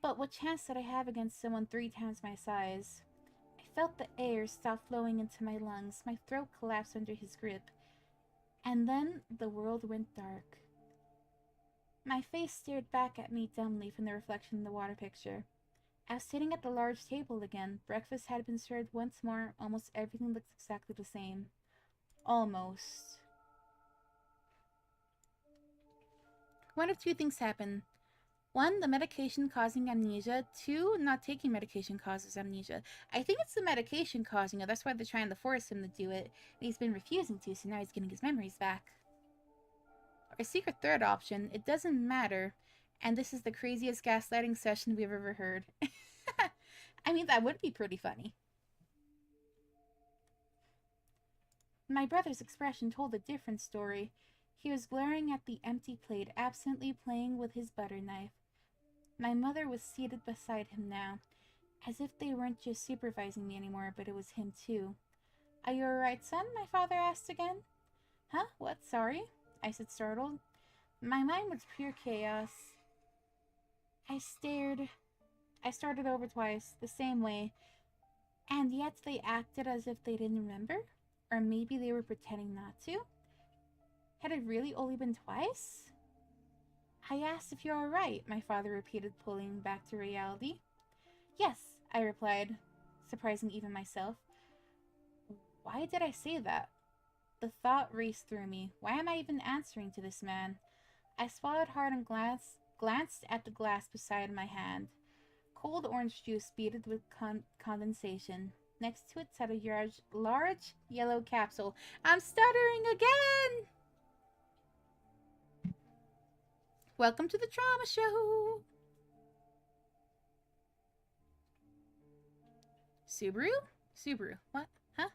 But what chance did I have against someone 3 times my size? I felt the air stop flowing into my lungs. My throat collapsed under his grip. And then the world went dark. My face stared back at me dumbly from the reflection in the water picture. I was sitting at the large table again. Breakfast had been served once more. Almost everything looked exactly the same. Almost. One of two things happened. 1, the medication causing amnesia. 2, not taking medication causes amnesia. I think it's the medication causing it. That's why they're trying to force him to do it. And he's been refusing to, so now he's getting his memories back. Or a secret third option. It doesn't matter. And this is the craziest gaslighting session we've ever heard. I mean, that would be pretty funny. My brother's expression told a different story. He was glaring at the empty plate, absently playing with his butter knife. My mother was seated beside him now, as if they weren't just supervising me anymore, but it was him too. Are you alright, son? My father asked again. Huh? What? Sorry? I said, startled. My mind was pure chaos. I started over twice, the same way, and yet they acted as if they didn't remember? Or maybe they were pretending not to? Had it really only been twice? I asked if you're alright, my father repeated, pulling back to reality. Yes, I replied, surprising even myself. Why did I say that? The thought raced through me. Why am I even answering to this man? I swallowed hard and glanced at the glass beside my hand. Cold orange juice beaded with condensation. Next to it sat a large yellow capsule. I'm stuttering again! Welcome to the drama show! Subaru? Subaru. What? Huh?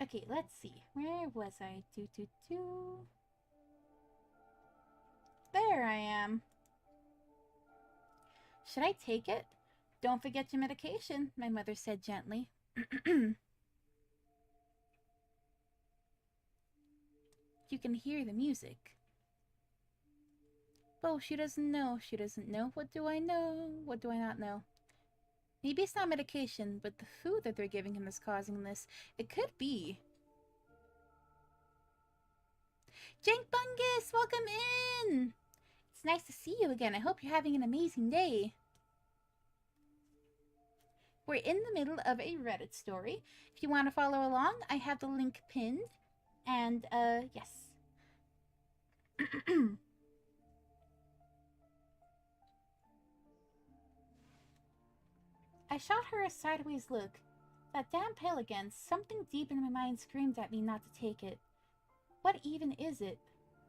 Okay, let's see. Where was I? There I am. Should I take it? Don't forget your medication, my mother said gently. You can hear the music. Oh, she doesn't know. She doesn't know. What do I know? What do I not know? Maybe it's not medication, but the food that they're giving him is causing this. It could be. Jank Bungus, welcome in! It's nice to see you again. I hope you're having an amazing day. We're in the middle of a Reddit story. If you want to follow along, I have the link pinned. And, yes. I shot her a sideways look. That damn pill again. Something deep in my mind screamed at me not to take it. What even is it?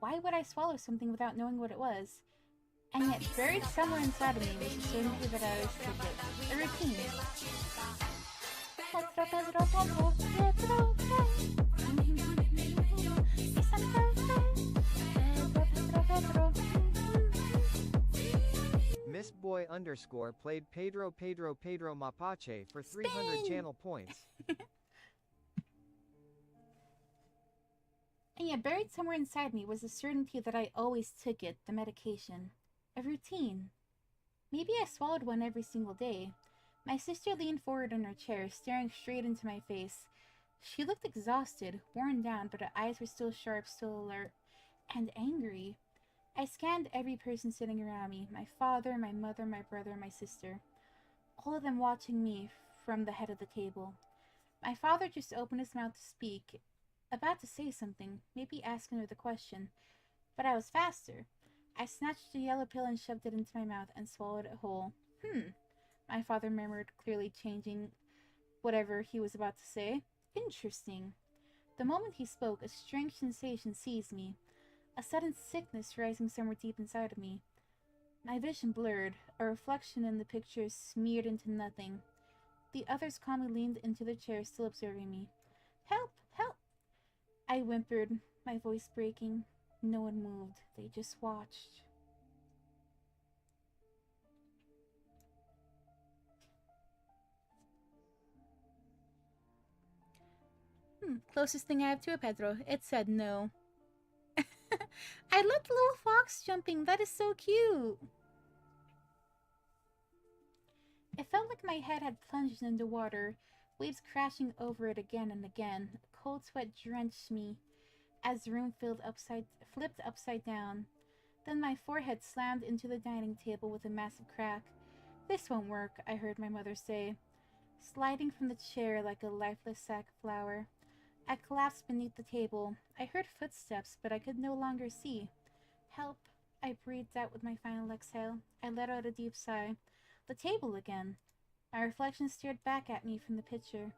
Why would I swallow something without knowing what it was? And yet, buried somewhere inside of me was the certainty that I was took it. A routine. Miss Boy _ played Pedro Mapache for 300 channel points. And yet buried somewhere inside me was the certainty that I always took it, the medication. A routine. Maybe I swallowed one every single day. My sister leaned forward in her chair, staring straight into my face. She looked exhausted, worn down, but her eyes were still sharp, still alert, and angry. I scanned every person sitting around me, my father, my mother, my brother, my sister. All of them watching me from the head of the table. My father just opened his mouth to speak, about to say something, maybe ask another question, but I was faster. I snatched the yellow pill and shoved it into my mouth and swallowed it whole. My father murmured, clearly changing whatever he was about to say. Interesting. The moment he spoke, a strange sensation seized me, a sudden sickness rising somewhere deep inside of me. My vision blurred, a reflection in the picture smeared into nothing. The others calmly leaned into their chairs, still observing me. Help! Help! I whimpered, my voice breaking. No one moved. They just watched. Closest thing I have to a Pedro. It said no. I love the little fox jumping. That is so cute. It felt like my head had plunged into water, waves crashing over it again and again. A cold sweat drenched me as the room flipped upside down. Then my forehead slammed into the dining table with a massive crack. This won't work, I heard my mother say, sliding from the chair like a lifeless sack of flour. I collapsed beneath the table. I heard footsteps, but I could no longer see. Help, I breathed out with my final exhale. I let out a deep sigh. The table again. My reflection stared back at me from the picture.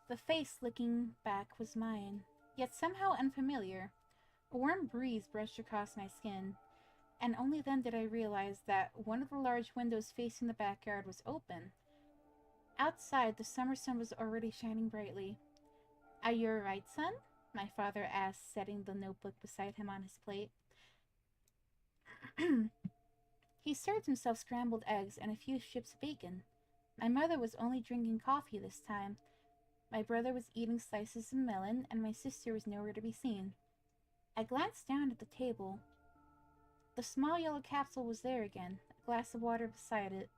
The face looking back was mine, yet somehow unfamiliar. A warm breeze brushed across my skin, and only then did I realize that one of the large windows facing the backyard was open. Outside, the summer sun was already shining brightly. Are you alright, son? My father asked, setting the notebook beside him on his plate. He served himself scrambled eggs and a few strips of bacon. My mother was only drinking coffee this time. My brother was eating slices of melon, and my sister was nowhere to be seen. I glanced down at the table. The small yellow capsule was there again, a glass of water beside it.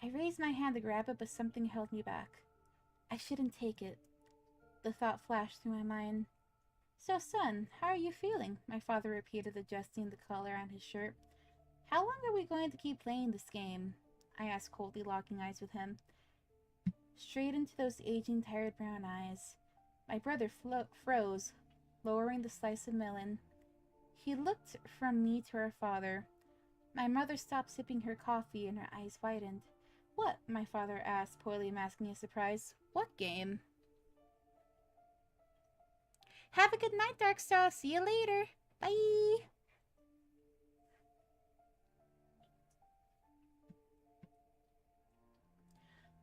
I raised my hand to grab it, but something held me back. I shouldn't take it. The thought flashed through my mind. So, son, how are you feeling? My father repeated, adjusting the collar on his shirt. How long are we going to keep playing this game? I asked coldly, locking eyes with him. Straight into those aging, tired brown eyes. My brother froze, lowering the slice of melon. He looked from me to our father. My mother stopped sipping her coffee and her eyes widened. What? My father asked, poorly masking his surprise. What game? Have a good night, Darkstar. See you later. Bye.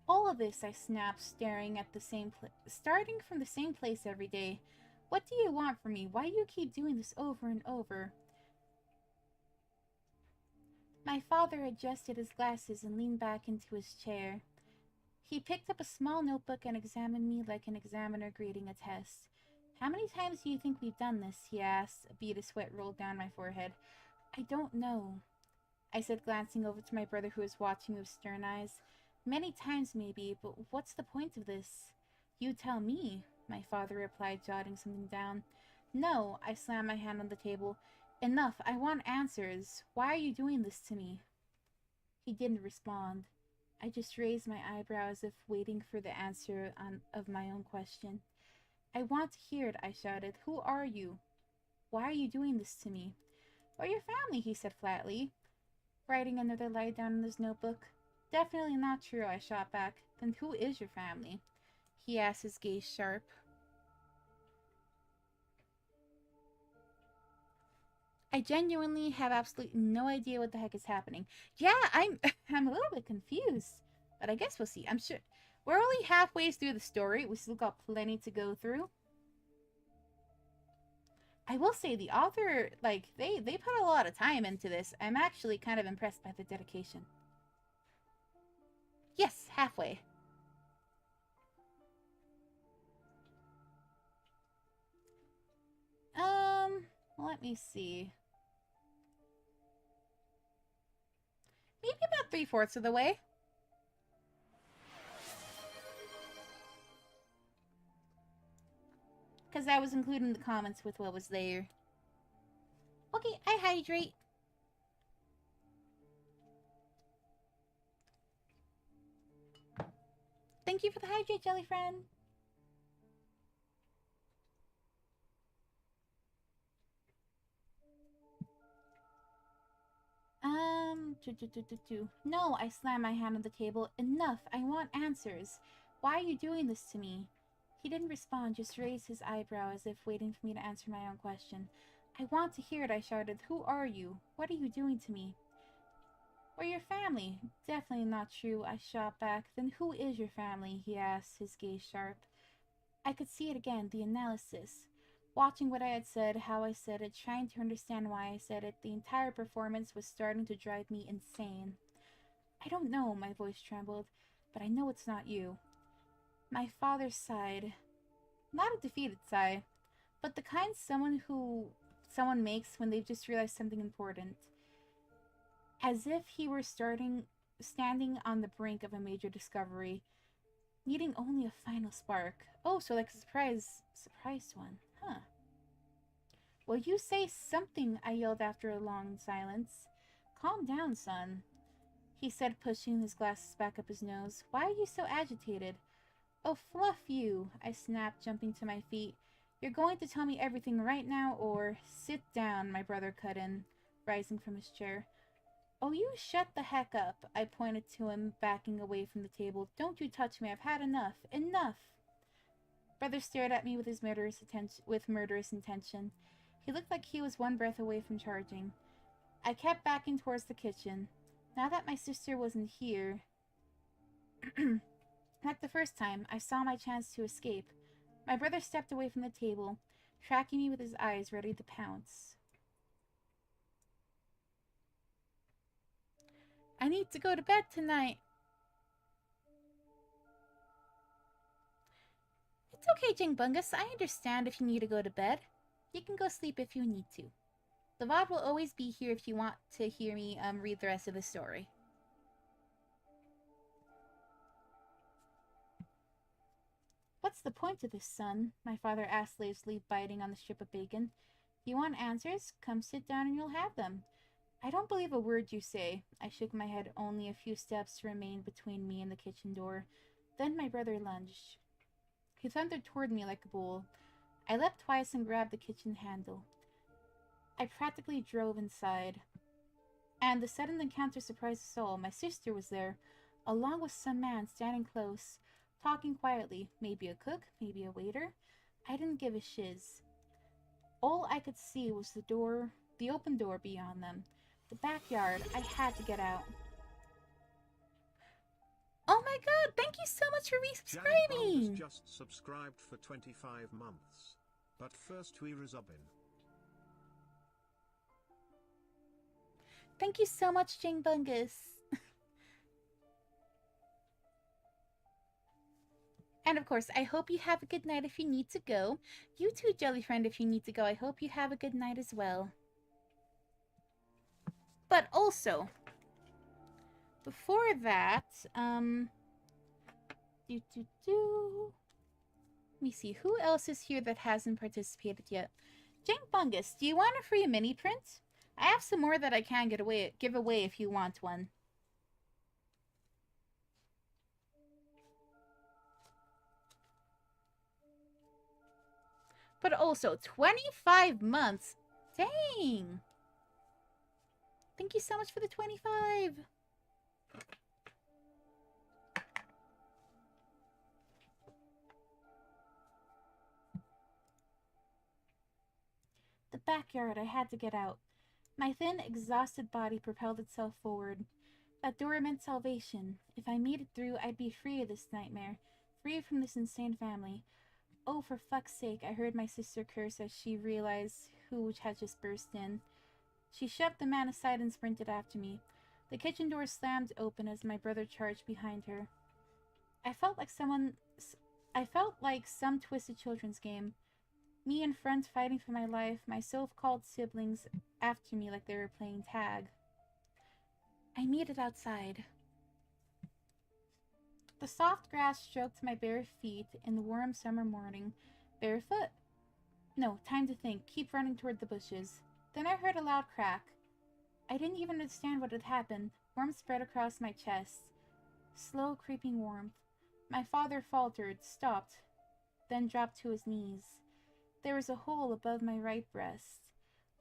All of this, I snapped, starting from the same place every day. What do you want from me? Why do you keep doing this over and over? My father adjusted his glasses and leaned back into his chair. He picked up a small notebook and examined me like an examiner grading a test. How many times do you think we've done this? He asked. A bead of sweat rolled down my forehead. I don't know, I said, glancing over to my brother who was watching with stern eyes. Many times, maybe, but what's the point of this? You tell me, my father replied, jotting something down. No, I slammed my hand on the table. Enough, I want answers. Why are you doing this to me? He didn't respond. I just raised my eyebrows as if waiting for the answer of my own question. I want to hear it, I shouted. Who are you? Why are you doing this to me? We're your family, he said flatly, writing another lie down in his notebook. Definitely not true, I shot back. Then who is your family? He asked, his gaze sharp. I genuinely have absolutely no idea what the heck is happening. Yeah, I'm a little bit confused. But I guess we'll see. I'm sure we're only halfway through the story. We still got plenty to go through. I will say the author, like, they put a lot of time into this. I'm actually kind of impressed by the dedication. Yes, halfway. Let me see. Maybe about 3/4 of the way. Because I was including the comments with what was there. Okay, I hydrate. Thank you for the hydrate, jelly friend. No, I slammed my hand on the table. Enough, I want answers. Why are you doing this to me? He didn't respond, just raised his eyebrow as if waiting for me to answer my own question. I want to hear it, I shouted. Who are you? What are you doing to me? We're your family. Definitely not true, I shot back. Then who is your family? He asked, his gaze sharp. I could see it again, the analysis. Watching what I had said, how I said it, trying to understand why I said it, the entire performance was starting to drive me insane. I don't know, my voice trembled, but I know it's not you. My father sighed. Not a defeated sigh, but the kind someone makes when they've just realized something important. As if he were standing on the brink of a major discovery, needing only a final spark. Oh, so like a surprise one. Huh. Will you say something? I yelled after a long silence. Calm down, son, he said, pushing his glasses back up his nose. Why are you so agitated? Oh, fluff you, I snapped, jumping to my feet. You're going to tell me everything right now, or... Sit down, my brother cut in, rising from his chair. Oh, you shut the heck up, I pointed to him, backing away from the table. Don't you touch me, I've had enough. Enough! Brother stared at me with his murderous intention. He looked like he was one breath away from charging. I kept backing towards the kitchen. Now that my sister wasn't here, like the first time, I saw my chance to escape. My brother stepped away from the table, tracking me with his eyes, ready to pounce. I need to go to bed tonight. It's okay, Jingbungus. I understand if you need to go to bed. You can go sleep if you need to. The VOD will always be here if you want to hear me read the rest of the story. What's the point of this, son? My father asked, lazily biting on the strip of bacon. You want answers? Come sit down and you'll have them. I don't believe a word you say. I shook my head. Only a few steps remained between me and the kitchen door. Then my brother lunged. He thundered toward me like a bull. I leapt twice and grabbed the kitchen handle. I practically drove inside. And the sudden encounter surprised us all. My sister was there, along with some man standing close, talking quietly. Maybe a cook, maybe a waiter. I didn't give a shiz. All I could see was the open door beyond them. The backyard. I had to get out. Oh my god, thank you so much for resubscribing! Just subscribed for 25 months. But first we resubbing. Thank you so much, Jingbungus. And of course, I hope you have a good night if you need to go. You too, Jellyfriend, if you need to go. I hope you have a good night as well. But also, before that, let me see, who else is here that hasn't participated yet? Jingbungus, do you want a free mini print? I have some more that I can give away if you want one. But also, 25 months. Dang. Thank you so much for the 25. The backyard, I had to get out. My thin, exhausted body propelled itself forward. That door meant salvation. If I made it through, I'd be free of this nightmare. Free from this insane family. Oh, for fuck's sake, I heard my sister curse as she realized who had just burst in. She shoved the man aside and sprinted after me. The kitchen door slammed open as my brother charged behind her. I felt like some twisted children's game. Me and friends fighting for my life, my self-called siblings after me like they were playing tag. I made it outside. The soft grass stroked my bare feet in the warm summer morning. Barefoot? No, time to think. Keep running toward the bushes. Then I heard a loud crack. I didn't even understand what had happened. Warmth spread across my chest. Slow, creeping warmth. My father faltered, stopped, then dropped to his knees. There was a hole above my right breast.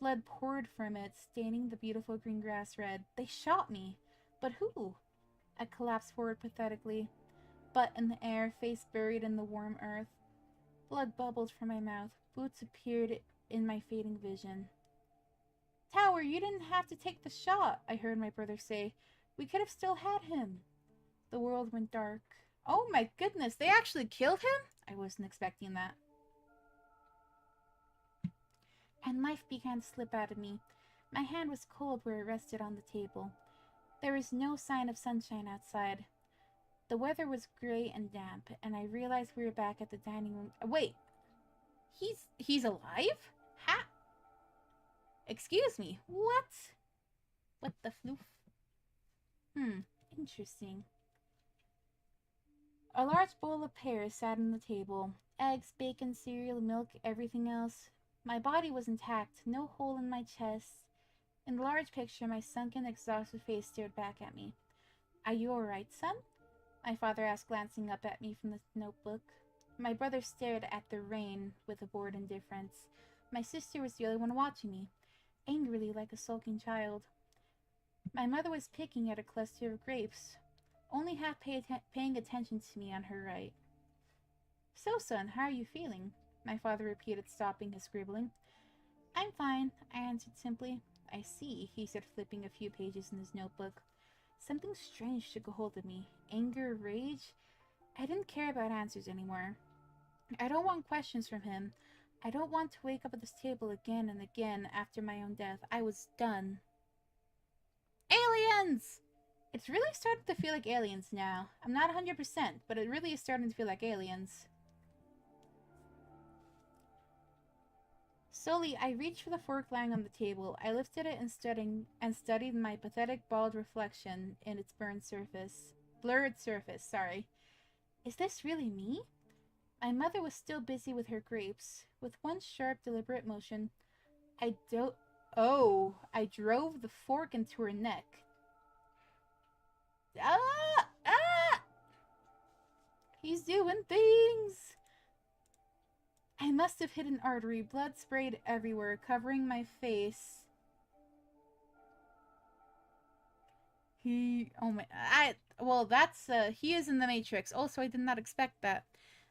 Blood poured from it, staining the beautiful green grass red. They shot me. But who? I collapsed forward pathetically. Butt in the air, face buried in the warm earth. Blood bubbled from my mouth. Boots appeared in my fading vision. Tower, you didn't have to take the shot, I heard my brother say. We could have still had him. The world went dark. Oh my goodness, they actually killed him? I wasn't expecting that. And life began to slip out of me. My hand was cold where it rested on the table. There was no sign of sunshine outside. The weather was gray and damp, and I realized we were back at the dining room. Wait, he's alive? Ha! Excuse me, what? What the floof? Interesting. A large bowl of pears sat on the table. Eggs, bacon, cereal, milk, everything else. My body was intact, no hole in my chest. In the large picture, my sunken, exhausted face stared back at me. Are you alright, son? My father asked, glancing up at me from the notebook. My brother stared at the rain with a bored indifference. My sister was the only one watching me, angrily like a sulking child. My mother was picking at a cluster of grapes, only half paying attention to me on her right. So, son, how are you feeling? My father repeated, stopping his scribbling. I'm fine, I answered simply. I see, he said, flipping a few pages in his notebook. Something strange took a hold of me. Anger, rage. I didn't care about answers anymore. I don't want questions from him. I don't want to wake up at this table again and again after my own death. I was done. Aliens! It's really starting to feel like aliens now. I'm not 100%, but it really is starting to feel like aliens. Slowly, I reached for the fork lying on the table. I lifted it and studied my pathetic bald reflection in its blurred surface, sorry. Is this really me? My mother was still busy with her grapes. With one sharp, deliberate motion, I drove the fork into her neck. Ah! Ah! He's doing things! I must have hit an artery. Blood sprayed everywhere, covering my face. He is in the Matrix. Also, I did not expect that.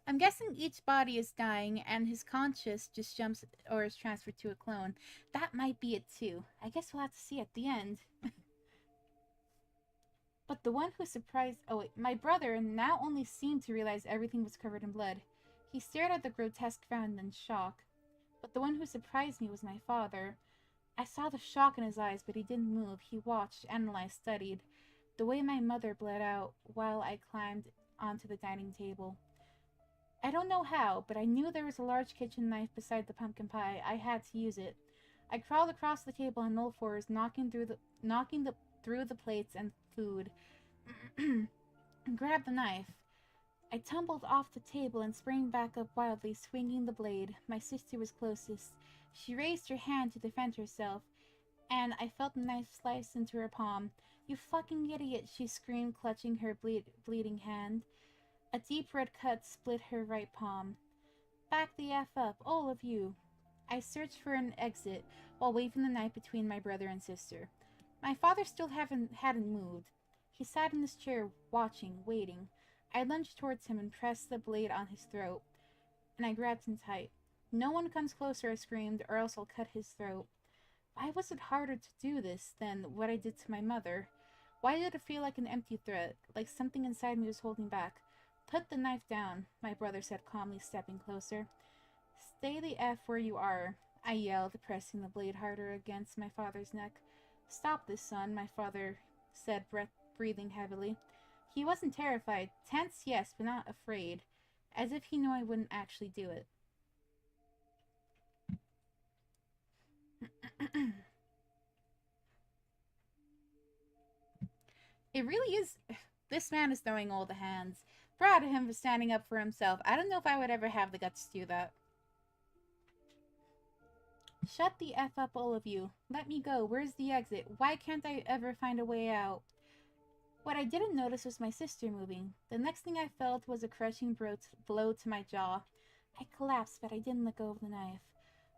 I'm guessing each body is dying, and his conscious just jumps or is transferred to a clone. That might be it too. I guess we'll have to see at the end. But the one who surprised... Oh wait, my brother now only seemed to realize everything was covered in blood. He stared at the grotesque fountain in shock. But the one who surprised me was my father. I saw the shock in his eyes, but he didn't move. He watched, analyzed, studied. The way my mother bled out while I climbed onto the dining table. I don't know how, but I knew there was a large kitchen knife beside the pumpkin pie. I had to use it. I crawled across the table on all fours, knocking through the plates and food, and grabbed the knife. I tumbled off the table and sprang back up wildly, swinging the blade. My sister was closest. She raised her hand to defend herself, and I felt the knife slice into her palm. You fucking idiot, she screamed, clutching her bleeding hand. A deep red cut split her right palm. Back the F up, all of you. I searched for an exit while waving the knife between my brother and sister. My father still hadn't moved. He sat in his chair, watching, waiting. I lunged towards him and pressed the blade on his throat, and I grabbed him tight. No one comes closer, I screamed, or else I'll cut his throat. Why was it harder to do this than what I did to my mother? Why did it feel like an empty threat, like something inside me was holding back? Put the knife down, my brother said calmly, stepping closer. Stay the F where you are, I yelled, pressing the blade harder against my father's neck. Stop this, son, my father said, breathing heavily. He wasn't terrified. Tense, yes, but not afraid. As if he knew I wouldn't actually do it. It really is. This man is throwing all the hands. Proud of him for standing up for himself. I don't know if I would ever have the guts to do that. Shut the F up, all of you. Let me go. Where's the exit? Why can't I ever find a way out? What I didn't notice was my sister moving. The next thing I felt was a crushing blow to my jaw. I collapsed, but I didn't let go of the knife.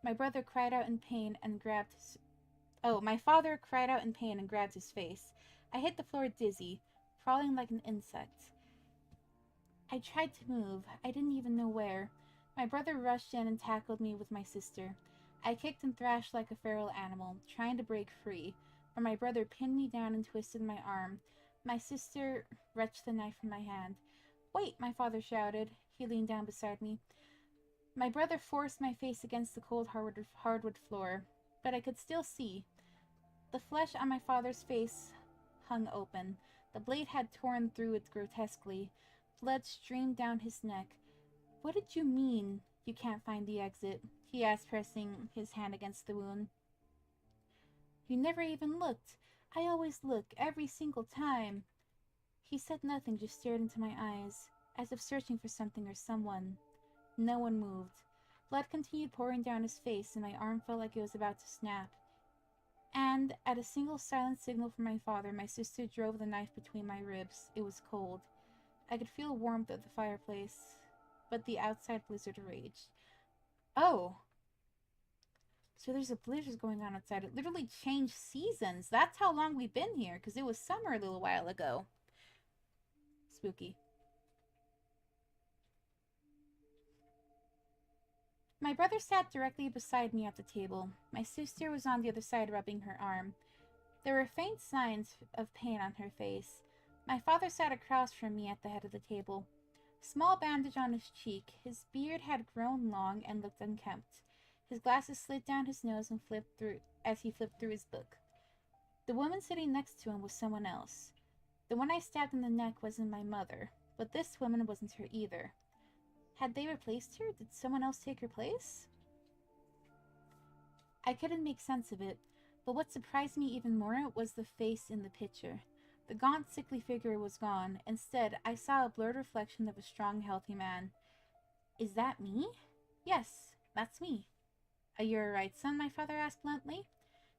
My brother cried out in pain and grabbed his... Oh, my father cried out in pain and grabbed his face. I hit the floor dizzy, crawling like an insect. I tried to move. I didn't even know where. My brother rushed in and tackled me with my sister. I kicked and thrashed like a feral animal, trying to break free, but my brother pinned me down and twisted my arm. My sister wrenched the knife from my hand. Wait, my father shouted. He leaned down beside me. My brother forced my face against the cold hardwood floor, but I could still see. The flesh on my father's face hung open. The blade had torn through it grotesquely. Blood streamed down his neck. What did you mean, you can't find the exit? He asked, pressing his hand against the wound. You never even looked. I always look, every single time. He said nothing, just stared into my eyes, as if searching for something or someone. No one moved. Blood continued pouring down his face, and my arm felt like it was about to snap. And, at a single silent signal from my father, my sister drove the knife between my ribs. It was cold. I could feel warmth of the fireplace, but the outside blizzard raged. Oh! So there's a blizzard going on outside. It literally changed seasons. That's how long we've been here, because it was summer a little while ago. Spooky. My brother sat directly beside me at the table. My sister was on the other side, rubbing her arm. There were faint signs of pain on her face. My father sat across from me at the head of the table. Small bandage on his cheek. His beard had grown long and looked unkempt. His glasses slid down his nose and flipped through as he flipped through his book. The woman sitting next to him was someone else. The one I stabbed in the neck wasn't my mother, but this woman wasn't her either. Had they replaced her? Did someone else take her place? I couldn't make sense of it, but what surprised me even more was the face in the picture. The gaunt, sickly figure was gone. Instead, I saw a blurred reflection of a strong, healthy man. Is that me? Yes, that's me. Are you alright, son? My father asked bluntly.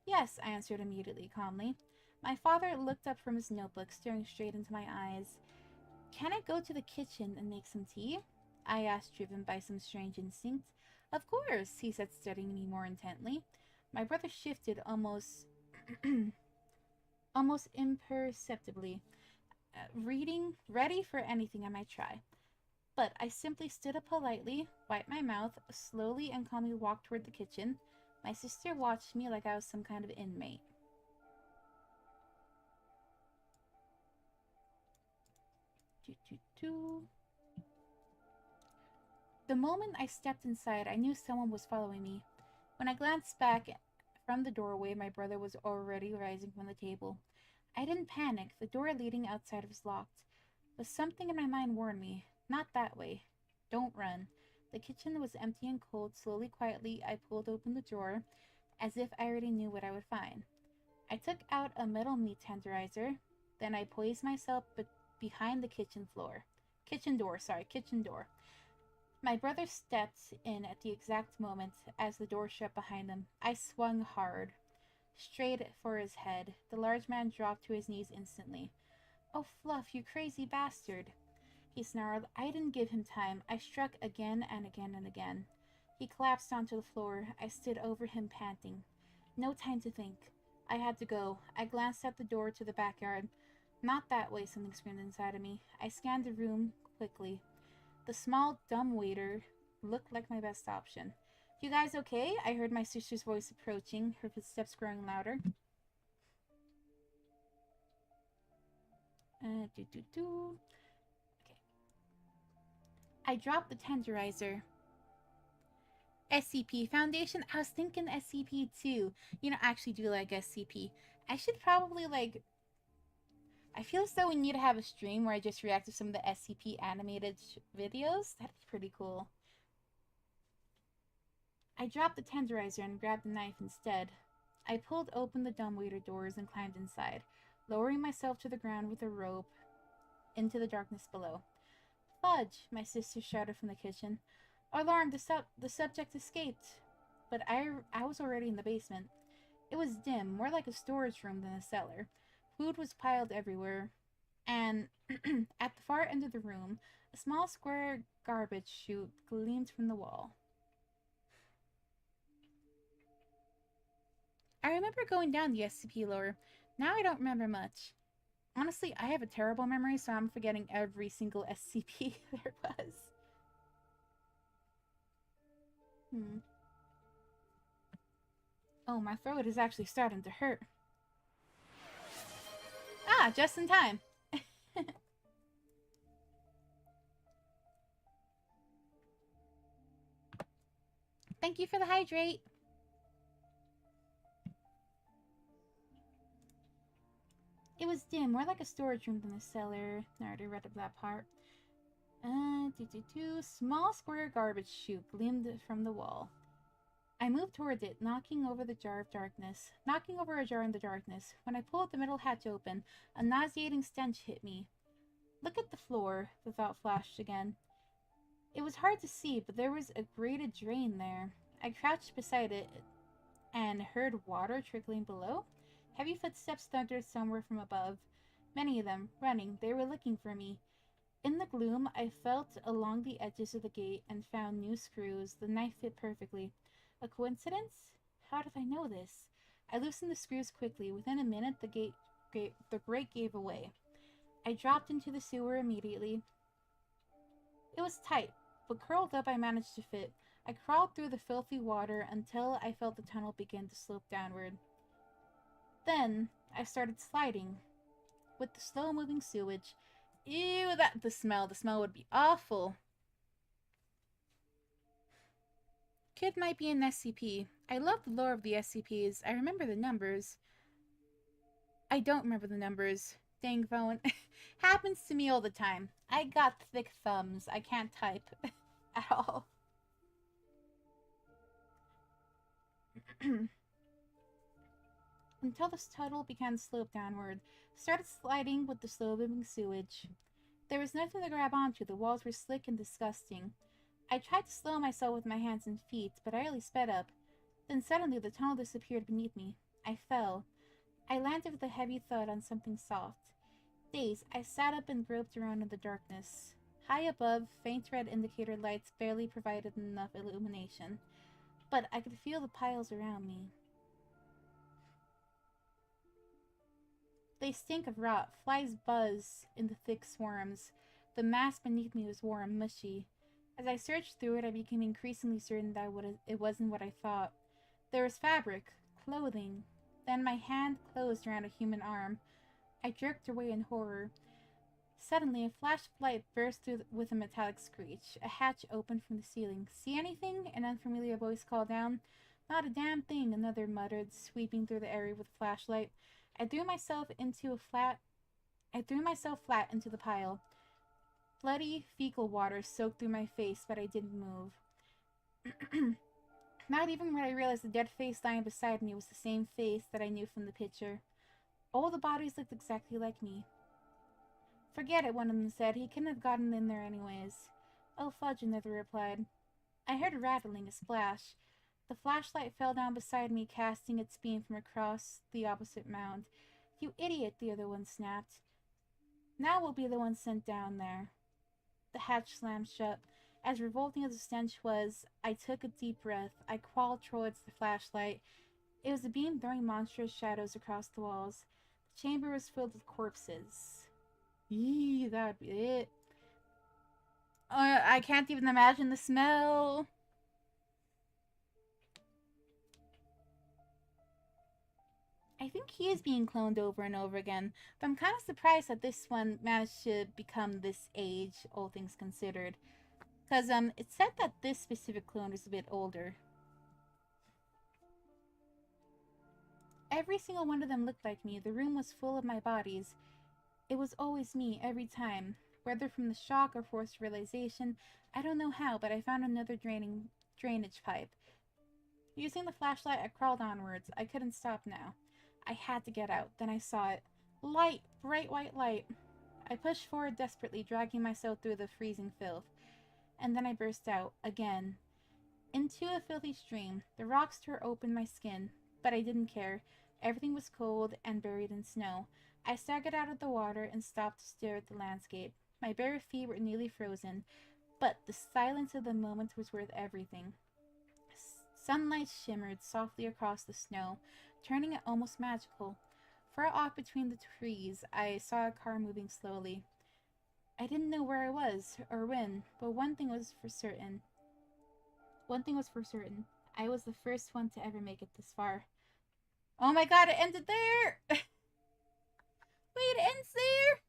Yes, I answered immediately, calmly. My father looked up from his notebook, staring straight into my eyes. Can I go to the kitchen and make some tea? I asked, driven by some strange instinct. Of course, he said, studying me more intently. My brother shifted almost imperceptibly, ready for anything I might try. But I simply stood up politely, wiped my mouth, slowly and calmly walked toward the kitchen. My sister watched me like I was some kind of inmate. The moment I stepped inside, I knew someone was following me. When I glanced back from the doorway, my brother was already rising from the table. I didn't panic. The door leading outside was locked. But something in my mind warned me. Not that way. Don't run. The kitchen was empty and cold. Slowly, quietly, I pulled open the drawer, as if I already knew what I would find. I took out a metal meat tenderizer. Then I poised myself behind the kitchen door. My brother stepped in at the exact moment as the door shut behind him. I swung hard, straight for his head. The large man dropped to his knees instantly. Oh, Fluff, you crazy bastard, he snarled. I didn't give him time. I struck again and again and again. He collapsed onto the floor. I stood over him, panting. No time to think. I had to go. I glanced at the door to the backyard. Not that way, something screamed inside of me. I scanned the room quickly. The small, dumb waiter looked like my best option. You guys okay? I heard my sister's voice approaching, her footsteps growing louder. Okay. I dropped the tenderizer. SCP Foundation? I was thinking SCP too. You know, I actually do like SCP. I should probably, I feel as though we need to have a stream where I just react to some of the SCP animated videos. That'd be pretty cool. I dropped the tenderizer and grabbed the knife instead. I pulled open the dumbwaiter doors and climbed inside. lowering myself to the ground with a rope into the darkness below. Fudge! My sister shouted from the kitchen. Alarm! The subject escaped! But I was already in the basement. It was dim, more like a storage room than a cellar. Food was piled everywhere, and at the far end of the room, a small square garbage chute gleamed from the wall. I remember going down the SCP lore. Now I don't remember much. Honestly, I have a terrible memory, so I'm forgetting every single SCP there was. Oh, my throat is actually starting to hurt. Ah, just in time. Thank you for the hydrate. It was dim, more like a storage room than a cellar. I already read of that part. Small square garbage chute gleamed from the wall. I moved toward it, knocking over a jar in the darkness. When I pulled the middle hatch open, a nauseating stench hit me. Look at the floor, the thought flashed again. It was hard to see, but there was a grated drain there. I crouched beside it and heard water trickling below. Heavy footsteps thundered somewhere from above. Many of them, running, they were looking for me. In the gloom, I felt along the edges of the gate and found new screws. The knife fit perfectly. A coincidence? How did I know this? I loosened the screws quickly. Within a minute, the grate gave away. I dropped into the sewer immediately. It was tight, but curled up I managed to fit. I crawled through the filthy water until I felt the tunnel begin to slope downward. Then I started sliding with the slow-moving sewage. Ew, the smell would be awful. Kid might be an SCP. I love the lore of the SCPs. I remember the numbers. I don't remember the numbers. Dang phone. Happens to me all the time. I got thick thumbs. I can't type at all. Until this tunnel began to slope downward. Started sliding with the slow-moving sewage. There was nothing to grab onto. The walls were slick and disgusting. I tried to slow myself with my hands and feet, but I only sped up. Then suddenly the tunnel disappeared beneath me. I fell. I landed with a heavy thud on something soft. Dazed, I sat up and groped around in the darkness. High above, faint red indicator lights barely provided enough illumination, but I could feel the piles around me. They stink of rot. Flies buzz in the thick swarms. The mass beneath me was warm, mushy. As I searched through it, I became increasingly certain that it wasn't what I thought. There was fabric, clothing. Then my hand closed around a human arm. I jerked away in horror. Suddenly, a flash of light burst through with a metallic screech. A hatch opened from the ceiling. "See anything?" An unfamiliar voice called down. "Not a damn thing," another muttered, sweeping through the area with a flashlight. I threw myself flat into the pile. Bloody fecal water soaked through my face, but I didn't move. Not even when I realized the dead face lying beside me was the same face that I knew from the picture. All the bodies looked exactly like me. "Forget it," one of them said. "He couldn't have gotten in there anyways." "Oh, fudge," another replied. I heard a rattling, a splash. The flashlight fell down beside me, casting its beam from across the opposite mound. "You idiot," the other one snapped. "Now we'll be the ones sent down there." The hatch slammed shut. As revolting as the stench was, I took a deep breath. I crawled towards the flashlight. It was a beam throwing monstrous shadows across the walls. The chamber was filled with corpses. Yee, that would be it. I can't even imagine the smell. I think he is being cloned over and over again, but I'm kind of surprised that this one managed to become this age, all things considered. Because, it said that this specific clone is a bit older. Every single one of them looked like me. The room was full of my bodies. It was always me, every time. Whether from the shock or forced realization, I don't know how, but I found another drainage pipe. Using the flashlight, I crawled onwards. I couldn't stop now. I had to get out. Then I saw it. Light, bright white light. I pushed forward desperately, dragging myself through the freezing filth. And then I burst out, again, into a filthy stream. The rocks tore open my skin, but I didn't care. Everything was cold and buried in snow. I staggered out of the water and stopped to stare at the landscape. My bare feet were nearly frozen, but the silence of the moment was worth everything. Sunlight shimmered softly across the snow, turning it almost magical. Far off between the trees, I saw a car moving slowly. I didn't know where I was or when, but one thing was for certain. I was the first one to ever make it this far. Oh my god, it ended there! Wait, it ends there?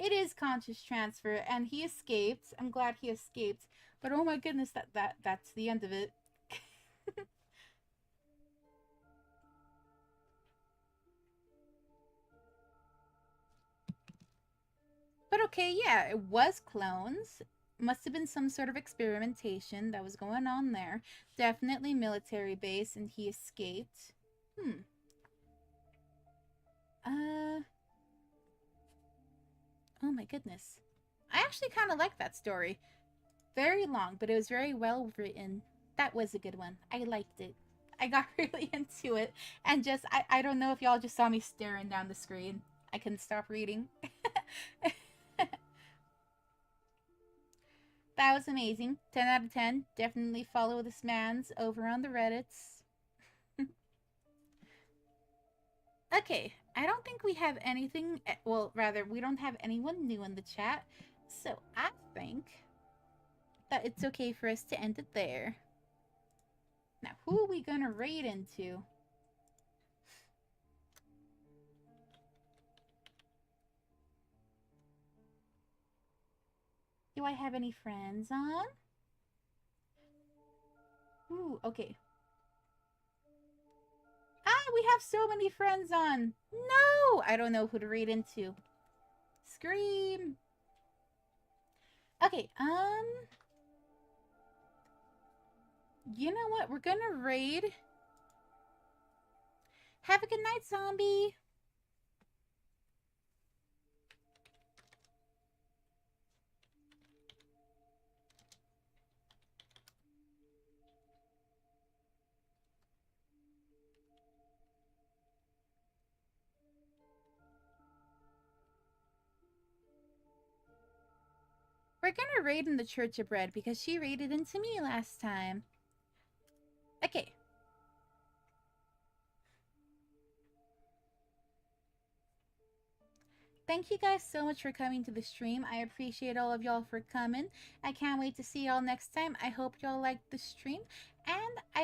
It is conscious transfer, and he escaped. I'm glad he escaped. But oh my goodness, that's the end of it. But okay, yeah, it was clones. Must have been some sort of experimentation that was going on there. Definitely military base, and he escaped. Oh my goodness. I actually kind of like that story. Very long, but it was very well written. That was a good one. I liked it. I got really into it. And just, I don't know if y'all just saw me staring down the screen. I couldn't stop reading. That was amazing. 10 out of 10. Definitely follow this man's over on the Reddits. Okay, I don't think we have anything, well, rather, we don't have anyone new in the chat. So I think that it's okay for us to end it there. Now, who are we gonna raid into? Do I have any friends on? Ooh, okay. Ah, we have so many friends on. No! I don't know who to raid into. Scream! Okay, you know what? We're gonna raid. Have a good night, zombie. We're gonna raid in the Church of Bread because she raided into me last time. Okay. Thank you guys so much for coming to the stream. I appreciate all of y'all for coming. I can't wait to see y'all next time. I hope y'all liked the stream. And I